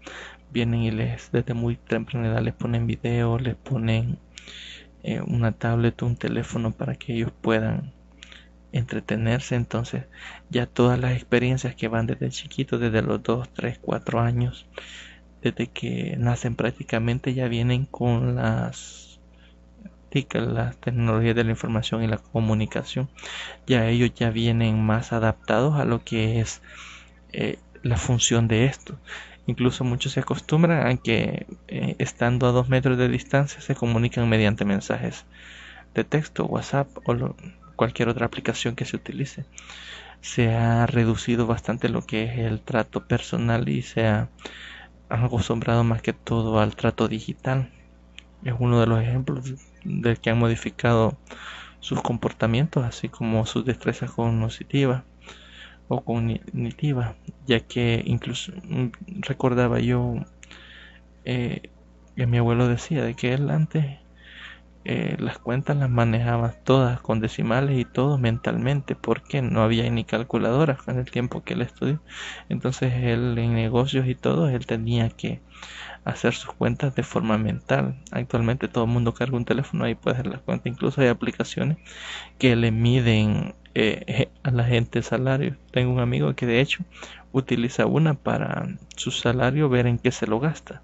vienen y desde muy temprana edad les ponen video, les ponen una tablet, un teléfono para que ellos puedan entretenerse. Entonces ya todas las experiencias que van desde chiquitos, desde los 2, 3, 4 años, desde que nacen prácticamente, ya vienen con las tecnologías de la información y la comunicación. Ya ellos ya vienen más adaptados a lo que es la función de esto. Incluso muchos se acostumbran a que estando a 2 metros de distancia se comunican mediante mensajes de texto, WhatsApp o cualquier otra aplicación que se utilice. Se ha reducido bastante lo que es el trato personal y se ha acostumbrado más que todo al trato digital. Es uno de los ejemplos de que han modificado sus comportamientos, así como sus destrezas cognitivas o cognitiva, ya que incluso recordaba yo que mi abuelo decía de que él antes las cuentas las manejaba todas con decimales y todo mentalmente, porque no había ni calculadoras en el tiempo que él estudió. Entonces él en negocios y todo, él tenía que hacer sus cuentas de forma mental. Actualmente todo el mundo carga un teléfono, ahí puede hacer las cuentas. Incluso hay aplicaciones que le miden a la gente el salario. Tengo un amigo que de hecho utiliza una para su salario, ver en qué se lo gasta.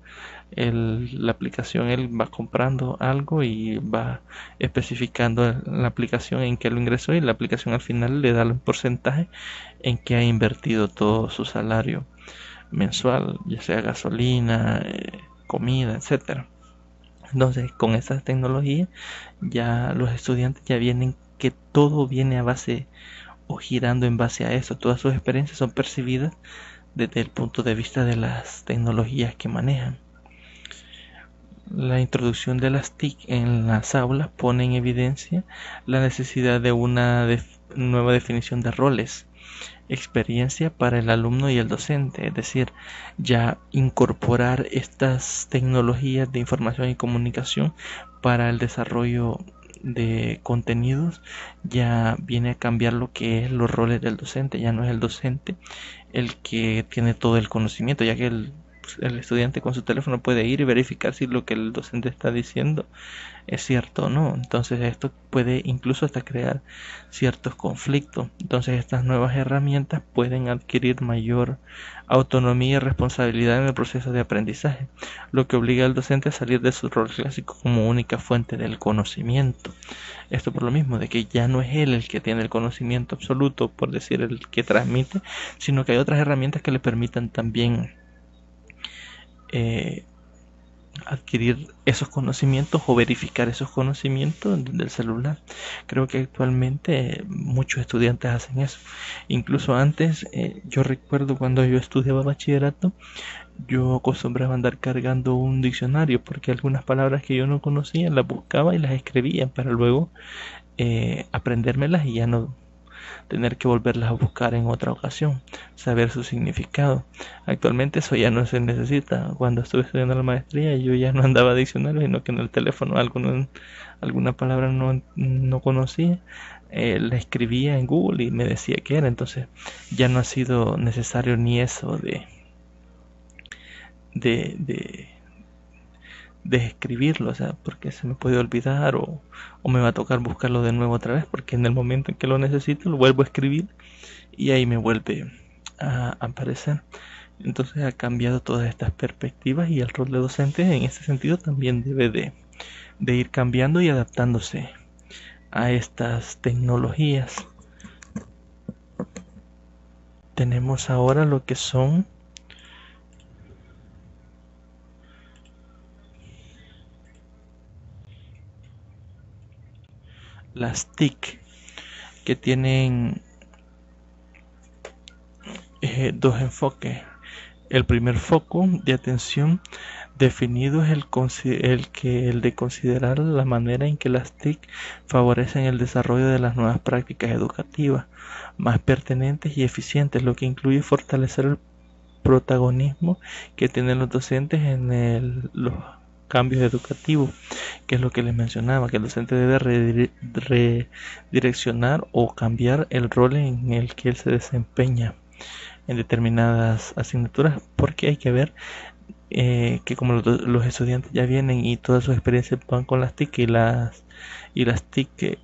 La aplicación, él va comprando algo y va especificando en la aplicación en qué lo ingresó, y la aplicación al final le da un porcentaje en que ha invertido todo su salario mensual, ya sea gasolina, comida, etcétera. Entonces, con estas tecnologías, ya los estudiantes ya vienen que todo viene a base o girando en base a eso. Todas sus experiencias son percibidas desde el punto de vista de las tecnologías que manejan. La introducción de las TIC en las aulas pone en evidencia la necesidad de una nueva definición de roles, experiencia para el alumno y el docente, es decir, ya incorporar estas tecnologías de información y comunicación para el desarrollo de contenidos ya viene a cambiar lo que es los roles del docente. Ya no es el docente el que tiene todo el conocimiento, ya que el estudiante con su teléfono puede ir y verificar si lo que el docente está diciendo es cierto o no. Entonces esto puede incluso hasta crear ciertos conflictos. Entonces estas nuevas herramientas pueden adquirir mayor autonomía y responsabilidad en el proceso de aprendizaje, lo que obliga al docente a salir de su rol clásico como única fuente del conocimiento. Esto por lo mismo de que ya no es él el que tiene el conocimiento absoluto, por decir, el que transmite, sino que hay otras herramientas que le permitan también adquirir esos conocimientos o verificar esos conocimientos del celular. Creo que actualmente muchos estudiantes hacen eso. Incluso antes, yo recuerdo cuando yo estudiaba bachillerato, yo acostumbraba a andar cargando un diccionario porque algunas palabras que yo no conocía las buscaba y las escribía para luego aprendérmelas y ya no tener que volverlas a buscar en otra ocasión, saber su significado. Actualmente eso ya no se necesita. Cuando estuve estudiando la maestría yo ya no andaba diccionario, sino que en el teléfono alguna palabra no conocía, la escribía en Google y me decía qué era. Entonces ya no ha sido necesario ni eso de, de, de escribirlo, o sea, porque se me puede olvidar o me va a tocar buscarlo de nuevo otra vez, porque en el momento en que lo necesito lo vuelvo a escribir y ahí me vuelve a aparecer. Entonces ha cambiado todas estas perspectivas y el rol de docente en ese sentido también debe de ir cambiando y adaptándose a estas tecnologías. Tenemos ahora lo que son las TIC, que tienen dos enfoques. El primer foco de atención definido es el de considerar la manera en que las TIC favorecen el desarrollo de las nuevas prácticas educativas más pertinentes y eficientes, lo que incluye fortalecer el protagonismo que tienen los docentes en los cambios educativos, que es lo que les mencionaba, que el docente debe redireccionar o cambiar el rol en el que él se desempeña en determinadas asignaturas, porque hay que ver que como los estudiantes ya vienen y todas sus experiencias van con las TIC y las TIC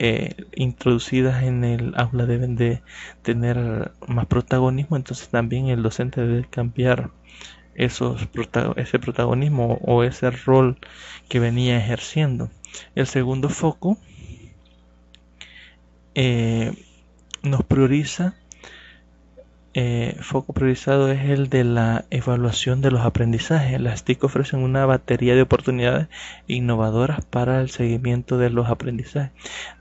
introducidas en el aula deben de tener más protagonismo, entonces también el docente debe cambiar ese protagonismo o ese rol que venía ejerciendo. El segundo foco nos prioriza foco priorizado es el de la evaluación de los aprendizajes. Las TIC ofrecen una batería de oportunidades innovadoras para el seguimiento de los aprendizajes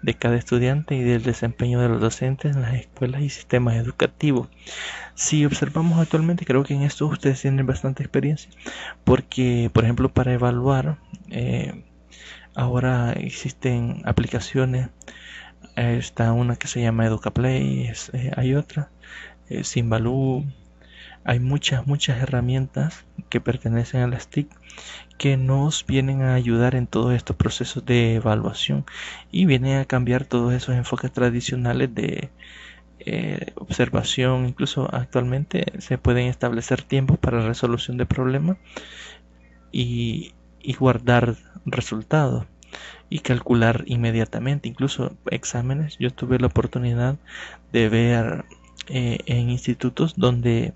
de cada estudiante y del desempeño de los docentes en las escuelas y sistemas educativos. Si observamos actualmente, creo que en esto ustedes tienen bastante experiencia, porque, por ejemplo, para evaluar, ahora existen aplicaciones. Está una que se llama EducaPlay, hay otra Simbaloo. Hay muchas herramientas que pertenecen a las TIC que nos vienen a ayudar en todos estos procesos de evaluación y vienen a cambiar todos esos enfoques tradicionales de observación. Incluso actualmente se pueden establecer tiempos para resolución de problemas y guardar resultados y calcular inmediatamente, incluso exámenes. Yo tuve la oportunidad de ver en institutos donde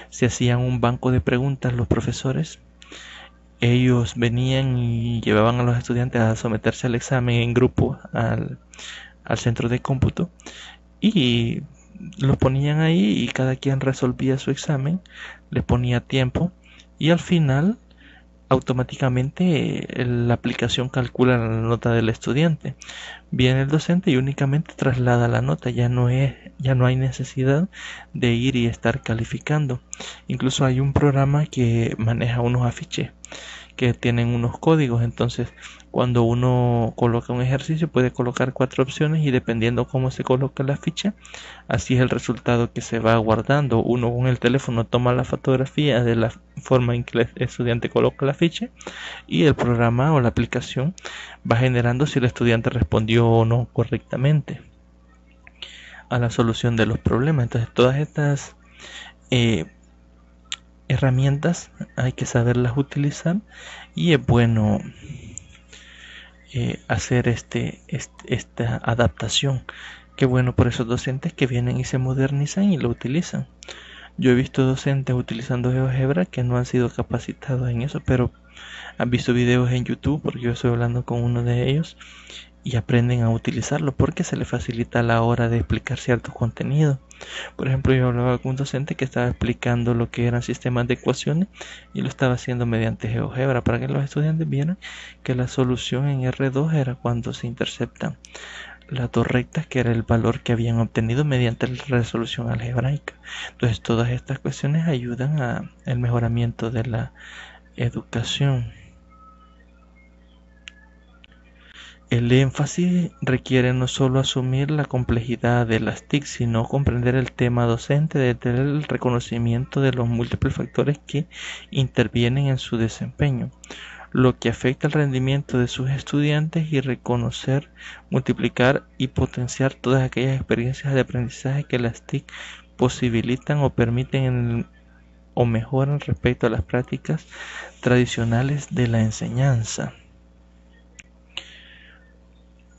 se hacían un banco de preguntas los profesores. Ellos venían y llevaban a los estudiantes a someterse al examen en grupo al centro de cómputo y los ponían ahí y cada quien resolvía su examen, le ponía tiempo y al final automáticamente la aplicación calcula la nota del estudiante. Viene el docente y únicamente traslada la nota, ya no hay necesidad de ir y estar calificando. Incluso hay un programa que maneja unos afiches que tienen unos códigos, entonces cuando uno coloca un ejercicio puede colocar 4 opciones y dependiendo cómo se coloca la ficha, así es el resultado que se va guardando. Uno con el teléfono toma la fotografía de la forma en que el estudiante coloca la ficha y el programa o la aplicación va generando si el estudiante respondió o no correctamente a la solución de los problemas. Entonces todas estas herramientas hay que saberlas utilizar y es bueno hacer esta adaptación. Qué bueno por esos docentes que vienen y se modernizan y lo utilizan. Yo he visto docentes utilizando GeoGebra que no han sido capacitados en eso, pero han visto videos en YouTube, porque yo estoy hablando con uno de ellos, y aprenden a utilizarlo porque se les facilita a la hora de explicar ciertos contenidos. Por ejemplo, yo hablaba con un docente que estaba explicando lo que eran sistemas de ecuaciones y lo estaba haciendo mediante GeoGebra para que los estudiantes vieran que la solución en R2 era cuando se interceptan las dos rectas, que era el valor que habían obtenido mediante la resolución algebraica. Entonces todas estas cuestiones ayudan al mejoramiento de la educación. El énfasis requiere no solo asumir la complejidad de las TIC, sino comprender el tema docente desde el reconocimiento de los múltiples factores que intervienen en su desempeño, lo que afecta el rendimiento de sus estudiantes, y reconocer, multiplicar y potenciar todas aquellas experiencias de aprendizaje que las TIC posibilitan o permiten o mejoran respecto a las prácticas tradicionales de la enseñanza.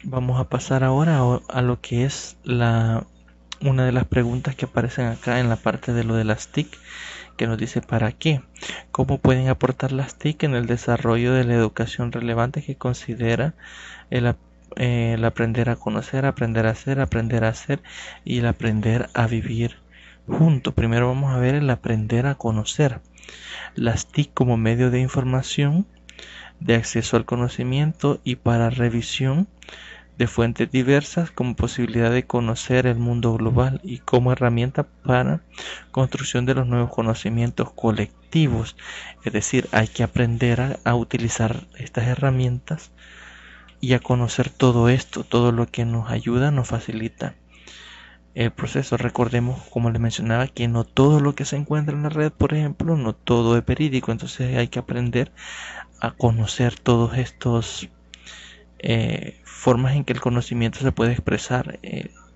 Vamos a pasar ahora a lo que es una de las preguntas que aparecen acá en la parte de lo de las TIC, que nos dice ¿para qué? ¿Cómo pueden aportar las TIC en el desarrollo de la educación relevante que considera el aprender a conocer, aprender a hacer y el aprender a vivir juntos? Primero vamos a ver el aprender a conocer. Las TIC como medio de información, de acceso al conocimiento y para revisión de fuentes diversas, como posibilidad de conocer el mundo global y como herramienta para construcción de los nuevos conocimientos colectivos. Es decir, hay que aprender a utilizar estas herramientas y a conocer todo esto, todo lo que nos ayuda, nos facilita el proceso. Recordemos, como les mencionaba, que no todo lo que se encuentra en la red, por ejemplo, no todo es verídico. Entonces hay que aprender a conocer todos estos formas en que el conocimiento se puede expresar,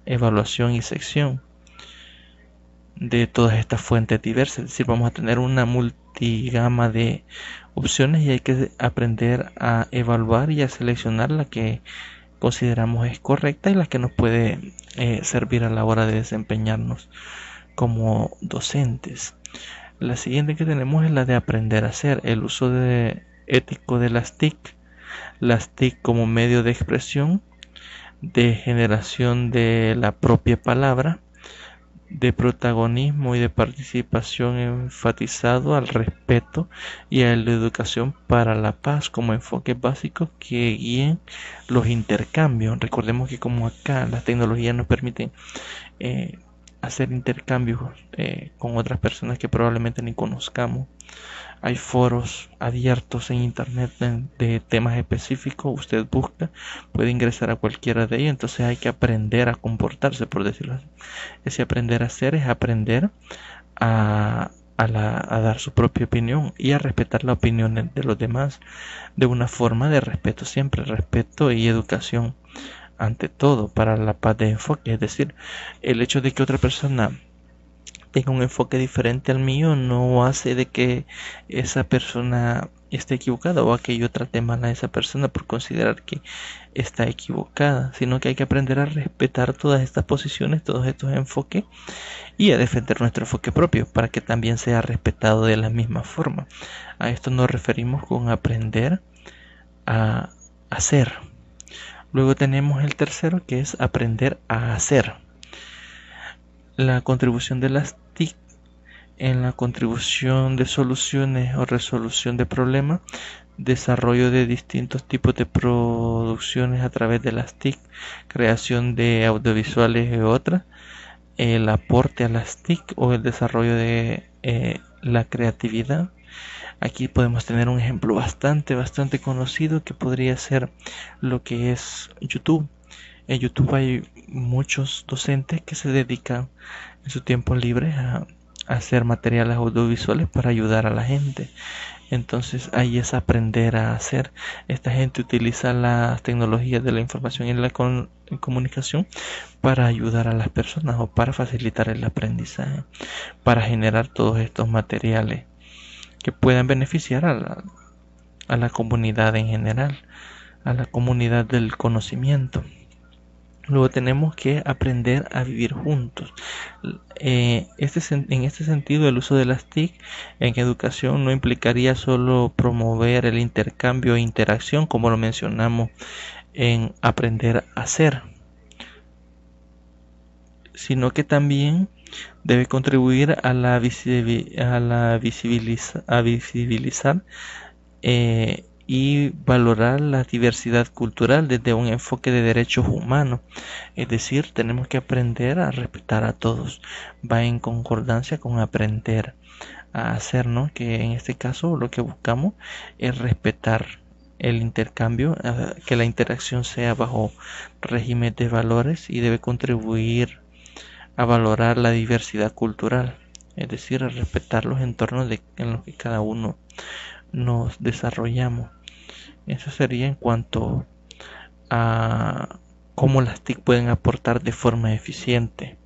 evaluación y sección de todas estas fuentes diversas. Es decir, vamos a tener una multigama de opciones y hay que aprender a evaluar y a seleccionar la que consideramos es correcta y la que nos puede servir a la hora de desempeñarnos como docentes. La siguiente que tenemos es la de aprender a hacer, el uso ético de las TIC como medio de expresión, de generación de la propia palabra, de protagonismo y de participación enfatizado al respeto y a la educación para la paz como enfoques básicos que guíen los intercambios. Recordemos que como acá las tecnologías nos permiten hacer intercambios con otras personas que probablemente ni conozcamos. Hay foros abiertos en internet de temas específicos. Usted busca, puede ingresar a cualquiera de ellos. Entonces hay que aprender a comportarse, por decirlo así. Ese aprender a hacer es aprender a dar su propia opinión y a respetar la opinión de los demás de una forma de respeto, siempre respeto y educación ante todo para la paz de enfoque. Es decir, el hecho de que otra persona tenga un enfoque diferente al mío no hace de que esa persona esté equivocada o a que yo trate mal a esa persona por considerar que está equivocada, sino que hay que aprender a respetar todas estas posiciones, todos estos enfoques y a defender nuestro enfoque propio para que también sea respetado de la misma forma. A esto nos referimos con aprender a hacer. Luego tenemos el tercero, que es aprender a hacer. La contribución de las TIC en la contribución de soluciones o resolución de problemas, desarrollo de distintos tipos de producciones a través de las TIC, creación de audiovisuales y otras, el aporte a las TIC o el desarrollo de la creatividad. Aquí podemos tener un ejemplo bastante conocido que podría ser lo que es YouTube. En YouTube hay muchos docentes que se dedican en su tiempo libre a hacer materiales audiovisuales para ayudar a la gente. Entonces ahí es aprender a hacer. Esta gente utiliza las tecnologías de la información y la comunicación para ayudar a las personas o para facilitar el aprendizaje, para generar todos estos materiales que puedan beneficiar a la comunidad en general, a la comunidad del conocimiento. Luego tenemos que aprender a vivir juntos. En este sentido, el uso de las TIC en educación no implicaría solo promover el intercambio e interacción, como lo mencionamos en aprender a hacer, sino que también debe contribuir a visibilizar y valorar la diversidad cultural desde un enfoque de derechos humanos. Es decir, tenemos que aprender a respetar a todos. Va en concordancia con aprender a hacer, ¿no? Que en este caso lo que buscamos es respetar el intercambio, que la interacción sea bajo régimen de valores y debe contribuir a valorar la diversidad cultural, es decir, a respetar los entornos en los que cada uno nos desarrollamos. Eso sería en cuanto a cómo las TIC pueden aportar de forma eficiente.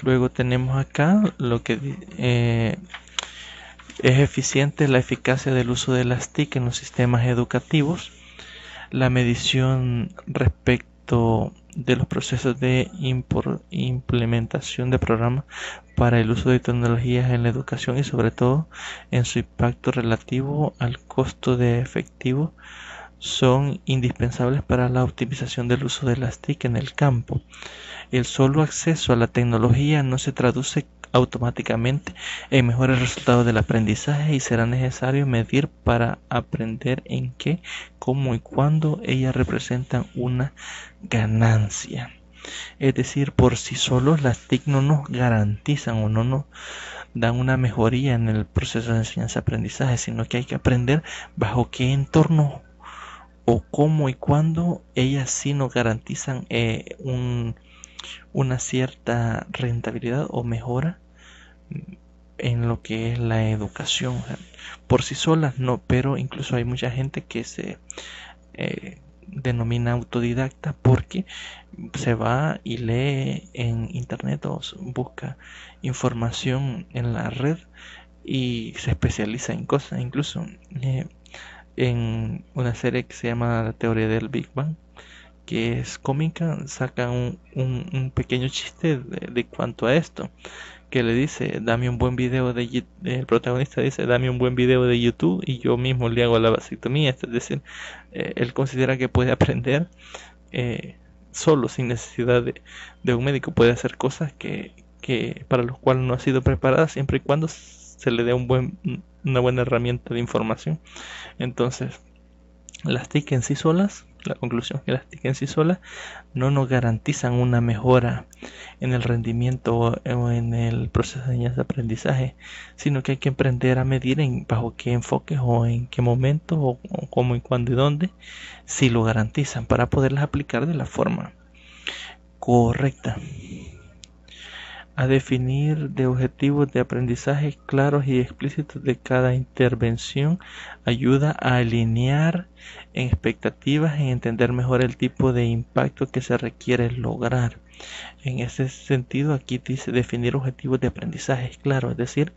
Luego tenemos acá lo que es eficiente la eficacia del uso de las TIC en los sistemas educativos, la medición respecto de los procesos de implementación de programas para el uso de tecnologías en la educación y sobre todo en su impacto relativo al costo de efectivo son indispensables para la optimización del uso de las TIC en el campo. El solo acceso a la tecnología no se traduce automáticamente en mejores resultados del aprendizaje y será necesario medir para aprender en qué, cómo y cuándo ellas representan una ganancia. Es decir, por sí solos las TIC no nos garantizan o no nos dan una mejoría en el proceso de enseñanza-aprendizaje, sino que hay que aprender bajo qué entorno o cómo y cuándo ellas sí nos garantizan una cierta rentabilidad o mejora en lo que es la educación. O sea, por sí solas no, pero incluso hay mucha gente que se denomina autodidacta porque se va y lee en internet o busca información en la red y se especializa en cosas. Incluso en una serie que se llama La teoría del Big Bang, que es cómica, saca un pequeño chiste de cuanto a esto, que le dice, dame un buen video el protagonista dice, dame un buen video de YouTube y yo mismo le hago la vasectomía. Es decir, él considera que puede aprender solo, sin necesidad de un médico, puede hacer cosas que para los cuales no ha sido preparada, siempre y cuando se le dé una buena herramienta de información. Entonces, las TIC en sí solas, la conclusión es que las TIC en sí solas no nos garantizan una mejora en el rendimiento o en el proceso de enseñanza-aprendizaje, sino que hay que aprender a medir bajo qué enfoques o en qué momento o cómo y cuándo y dónde sí lo garantizan para poderlas aplicar de la forma correcta. A definir de objetivos de aprendizaje claros y explícitos de cada intervención ayuda a alinear en expectativas y entender mejor el tipo de impacto que se requiere lograr. En ese sentido, aquí dice definir objetivos de aprendizaje claro, es decir,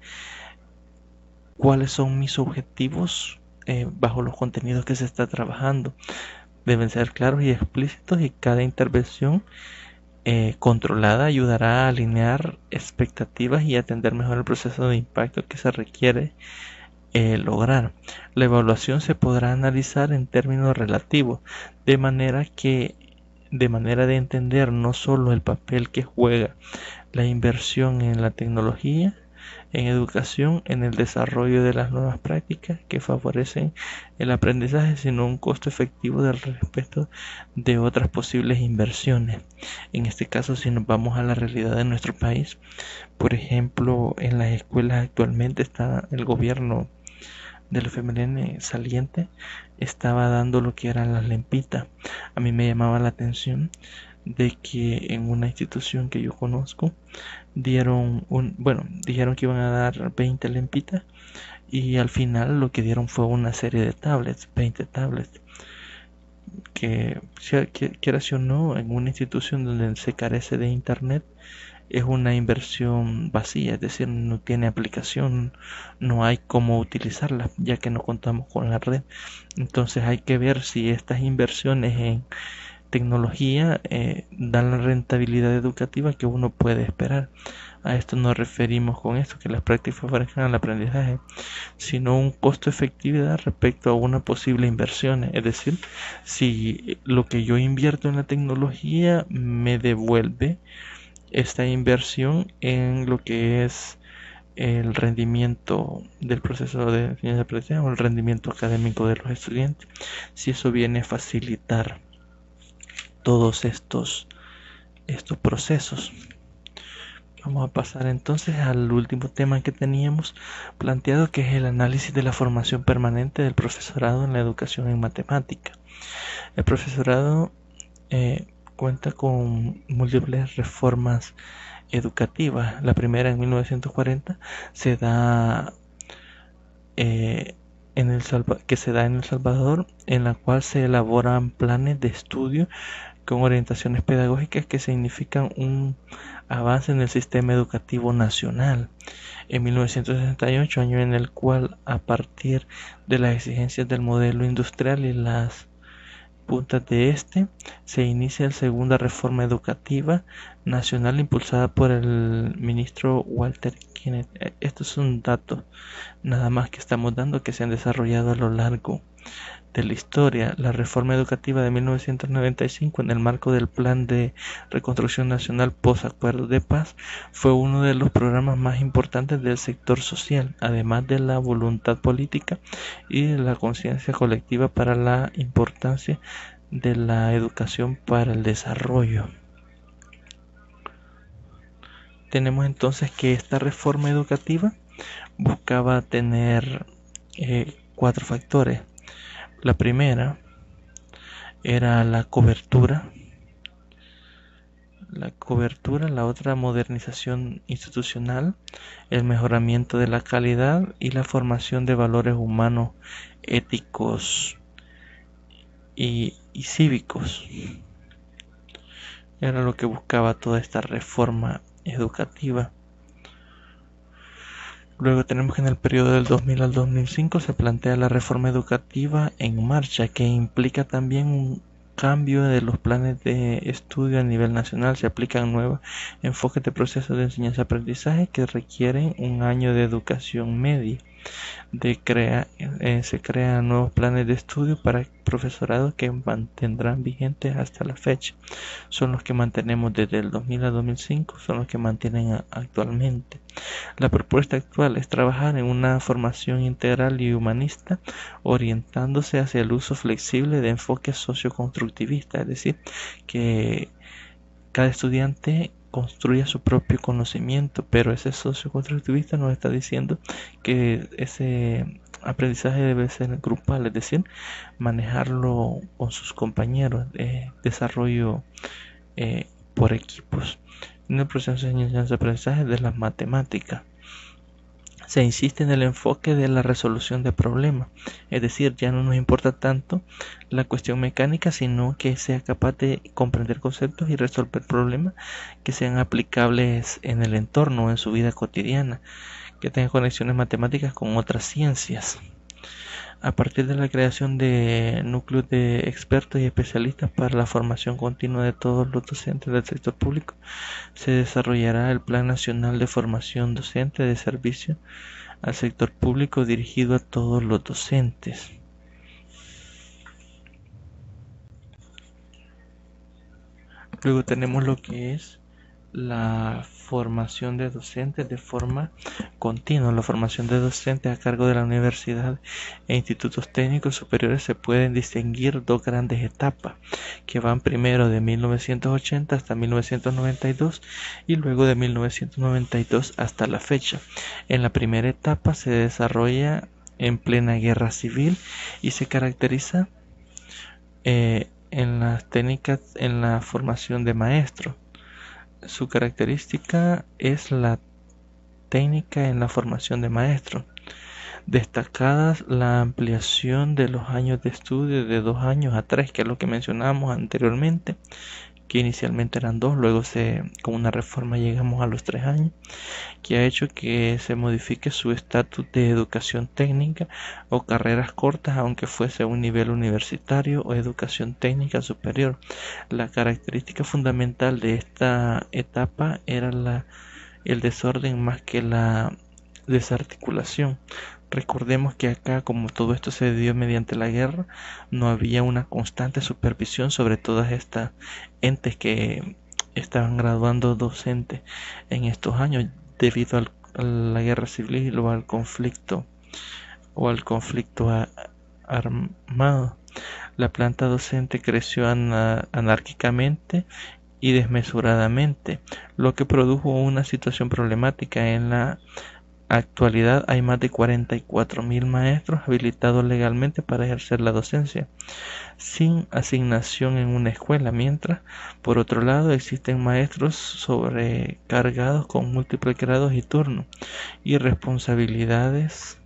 cuáles son mis objetivos bajo los contenidos que se está trabajando. Deben ser claros y explícitos y cada intervención controlada ayudará a alinear expectativas y atender mejor el proceso de impacto que se requiere lograr. La evaluación se podrá analizar en términos relativos, de manera de entender no solo el papel que juega la inversión en la tecnología, en educación, en el desarrollo de las nuevas prácticas que favorecen el aprendizaje, sino un costo efectivo del respecto de otras posibles inversiones. En este caso, si nos vamos a la realidad de nuestro país, por ejemplo, en las escuelas actualmente está el gobierno del FMLN saliente, estaba dando lo que eran las lempitas. A mí me llamaba la atención de que en una institución que yo conozco dijeron que iban a dar 20 lempitas y al final lo que dieron fue una serie de tablets, 20 tablets, que quieras o no, en una institución donde se carece de internet es una inversión vacía, es decir, no tiene aplicación, no hay cómo utilizarla ya que no contamos con la red. Entonces hay que ver si estas inversiones en tecnología dan la rentabilidad educativa que uno puede esperar. A esto nos referimos con esto, que las prácticas favorezcan al aprendizaje, sino un costo-efectividad respecto a una posible inversión. Es decir, si lo que yo invierto en la tecnología me devuelve esta inversión en lo que es el rendimiento del proceso de enseñanza-aprendizaje o el rendimiento académico de los estudiantes, si eso viene a facilitar todos estos procesos. Vamos a pasar entonces al último tema que teníamos planteado, que es el análisis de la formación permanente del profesorado en la educación en matemática. El profesorado cuenta con múltiples reformas educativas. La primera, en 1940, se da que se da en El Salvador, en la cual se elaboran planes de estudio con orientaciones pedagógicas que significan un avance en el sistema educativo nacional. En 1968, año en el cual, a partir de las exigencias del modelo industrial y las puntas de este, se inicia la segunda reforma educativa nacional impulsada por el ministro Walter Kenneth. Estos son datos nada más que estamos dando, que se han desarrollado a lo largo de la historia. La reforma educativa de 1995, en el marco del Plan de Reconstrucción Nacional post-Acuerdo de Paz, fue uno de los programas más importantes del sector social, además de la voluntad política y de la conciencia colectiva para la importancia de la educación para el desarrollo. Tenemos entonces que esta reforma educativa buscaba tener 4 factores. La primera era la cobertura, la otra modernización institucional, el mejoramiento de la calidad y la formación de valores humanos, éticos y cívicos. Era lo que buscaba toda esta reforma educativa. Luego tenemos que en el periodo del 2000 al 2005 se plantea la reforma educativa en marcha, que implica también un cambio de los planes de estudio a nivel nacional. Se aplican nuevos enfoques de procesos de enseñanza-aprendizaje que requieren un año de educación media. Se crean nuevos planes de estudio para profesorado que mantendrán vigentes hasta la fecha. Son los que mantenemos desde el 2000 a 2005, son los que mantienen actualmente. La propuesta actual es trabajar en una formación integral y humanista, orientándose hacia el uso flexible de enfoques socioconstructivistas, es decir, que cada estudiante construya su propio conocimiento, pero ese socioconstructivista nos está diciendo que ese aprendizaje debe ser grupal, es decir, manejarlo con sus compañeros, desarrollo por equipos. En el proceso de enseñanza-aprendizaje de las matemáticas se insiste en el enfoque de la resolución de problemas, es decir, ya no nos importa tanto la cuestión mecánica, sino que sea capaz de comprender conceptos y resolver problemas que sean aplicables en el entorno, en su vida cotidiana, que tengan conexiones matemáticas con otras ciencias. A partir de la creación de núcleos de expertos y especialistas para la formación continua de todos los docentes del sector público, se desarrollará el Plan Nacional de Formación Docente de Servicio al Sector Público dirigido a todos los docentes. Luego tenemos lo que es la formación de docentes de forma continua. La formación de docentes a cargo de la universidad e institutos técnicos superiores se pueden distinguir 2 grandes etapas, que van primero de 1980 hasta 1992 y luego de 1992 hasta la fecha. En la primera etapa se desarrolla en plena guerra civil y se caracteriza en las técnicas en la formación de maestros. Su característica es la técnica en la formación de maestros, destacadas la ampliación de los años de estudio de 2 años a 3, que es lo que mencionábamos anteriormente, que inicialmente eran 2, luego con una reforma llegamos a los 3 años, que ha hecho que se modifique su estatus de educación técnica o carreras cortas, aunque fuese a un nivel universitario o educación técnica superior. La característica fundamental de esta etapa era el desorden más que la desarticulación. Recordemos que acá, como todo esto se dio mediante la guerra, no había una constante supervisión sobre todas estas entes que estaban graduando docentes en estos años, debido la guerra civil o al conflicto armado. La planta docente creció anárquicamente y desmesuradamente, lo que produjo una situación problemática. En la actualidad hay más de 44.000 maestros habilitados legalmente para ejercer la docencia, sin asignación en una escuela, mientras, por otro lado, existen maestros sobrecargados con múltiples grados y turnos y responsabilidades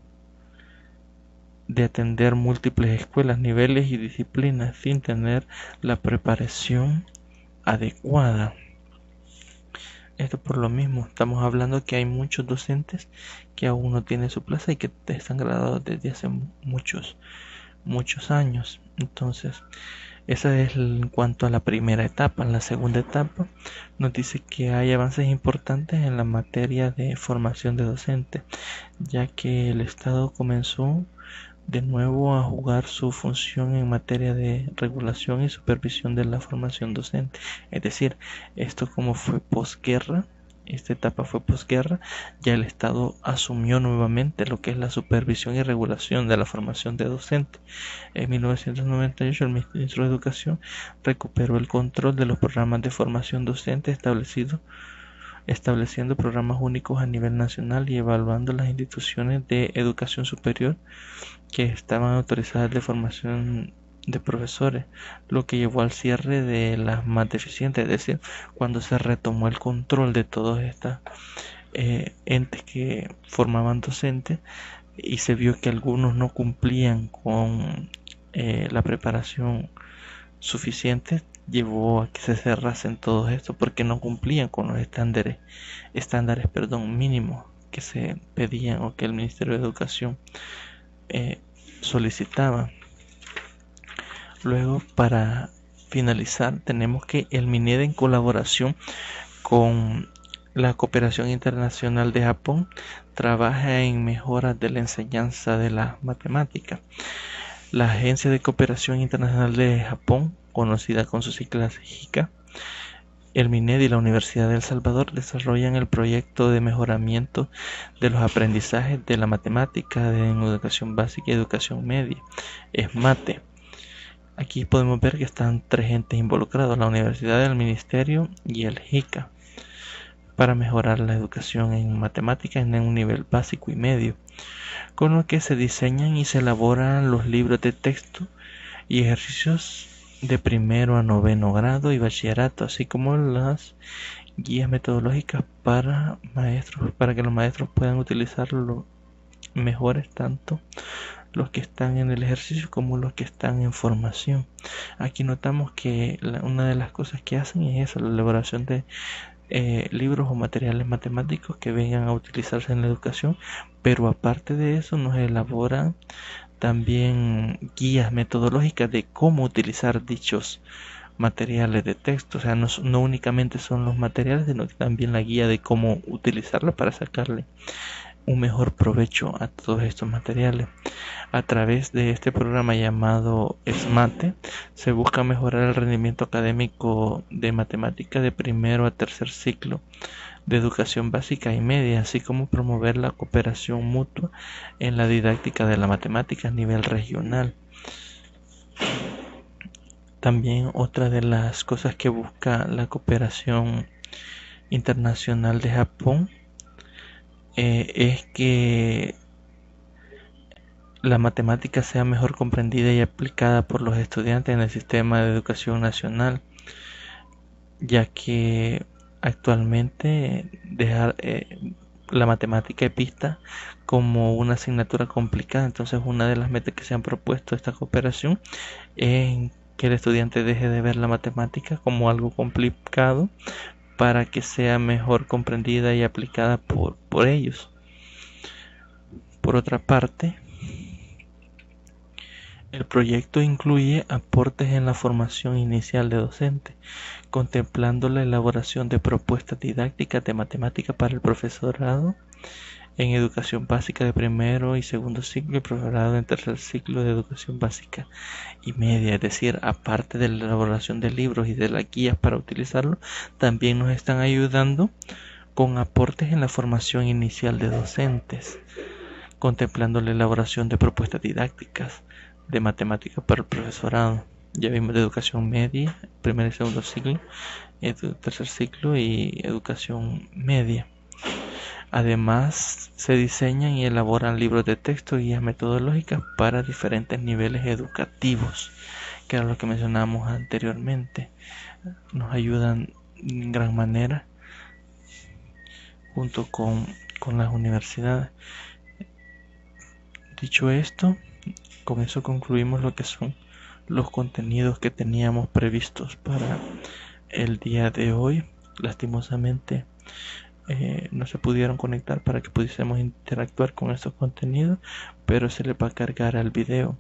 de atender múltiples escuelas, niveles y disciplinas sin tener la preparación adecuada. Esto por lo mismo, estamos hablando que hay muchos docentes que aún no tienen su plaza y que están graduados desde hace muchos años. Entonces, esa es en cuanto a la primera etapa. En la segunda etapa nos dice que hay avances importantes en la materia de formación de docentes, ya que el Estado comenzó de nuevo a jugar su función en materia de regulación y supervisión de la formación docente. Es decir, esto como fue posguerra, esta etapa fue posguerra, ya el Estado asumió nuevamente lo que es la supervisión y regulación de la formación de docentes. En 1998 el Ministro de Educación recuperó el control de los programas de formación docente estableciendo programas únicos a nivel nacional y evaluando las instituciones de educación superior que estaban autorizadas de formación de profesores, lo que llevó al cierre de las más deficientes. Es decir, cuando se retomó el control de todos estos entes que formaban docentes y se vio que algunos no cumplían con la preparación suficiente, llevó a que se cerrasen todos estos porque no cumplían con los estándares mínimos que se pedían o que el Ministerio de Educación solicitaba. Luego, para finalizar, tenemos que el MINED, en colaboración con la Cooperación Internacional de Japón, trabaja en mejoras de la enseñanza de la matemática. La Agencia de Cooperación Internacional de Japón, conocida con sus siglas JICA, el MINED y la Universidad de El Salvador desarrollan el proyecto de mejoramiento de los aprendizajes de la matemática en educación básica y educación media, ESMATE. Aquí podemos ver que están tres entes involucrados: la universidad, el ministerio y el JICA, para mejorar la educación en matemáticas en un nivel básico y medio, con lo que se diseñan y se elaboran los libros de texto y ejercicios de primero a noveno grado y bachillerato, así como las guías metodológicas para maestros, para que los maestros puedan utilizarlo mejores, tanto los que están en el ejercicio como los que están en formación. Aquí notamos que una de las cosas que hacen es esa, la elaboración de libros o materiales matemáticos que vengan a utilizarse en la educación, pero aparte de eso nos elaboran también guías metodológicas de cómo utilizar dichos materiales de texto. O sea, no únicamente son los materiales, sino que también la guía de cómo utilizarlos para sacarle un mejor provecho a todos estos materiales. A través de este programa llamado ESMATE se busca mejorar el rendimiento académico de matemática de primero a tercer ciclo de educación básica y media, así como promover la cooperación mutua en la didáctica de la matemática a nivel regional. También otra de las cosas que busca la cooperación internacional de Japón es que la matemática sea mejor comprendida y aplicada por los estudiantes en el sistema de educación nacional, ya que actualmente la matemática es vista como una asignatura complicada. Entonces, una de las metas que se han propuesto esta cooperación es que el estudiante deje de ver la matemática como algo complicado para que sea mejor comprendida y aplicada por ellos. Por otra parte, el proyecto incluye aportes en la formación inicial de docentes, contemplando la elaboración de propuestas didácticas de matemática para el profesorado en educación básica de primero y segundo ciclo y profesorado en tercer ciclo de educación básica y media. Es decir, aparte de la elaboración de libros y de las guías para utilizarlo, también nos están ayudando con aportes en la formación inicial de docentes, contemplando la elaboración de propuestas didácticas de matemáticas para el profesorado. Ya vimos de educación media, primer y segundo ciclo, tercer ciclo y educación media. Además, se diseñan y elaboran libros de texto y guías metodológicas para diferentes niveles educativos, que era lo que mencionábamos anteriormente. Nos ayudan en gran manera junto con las universidades. Dicho esto, con eso concluimos lo que son los contenidos que teníamos previstos para el día de hoy. Lastimosamente no se pudieron conectar para que pudiésemos interactuar con estos contenidos, pero se les va a cargar al video.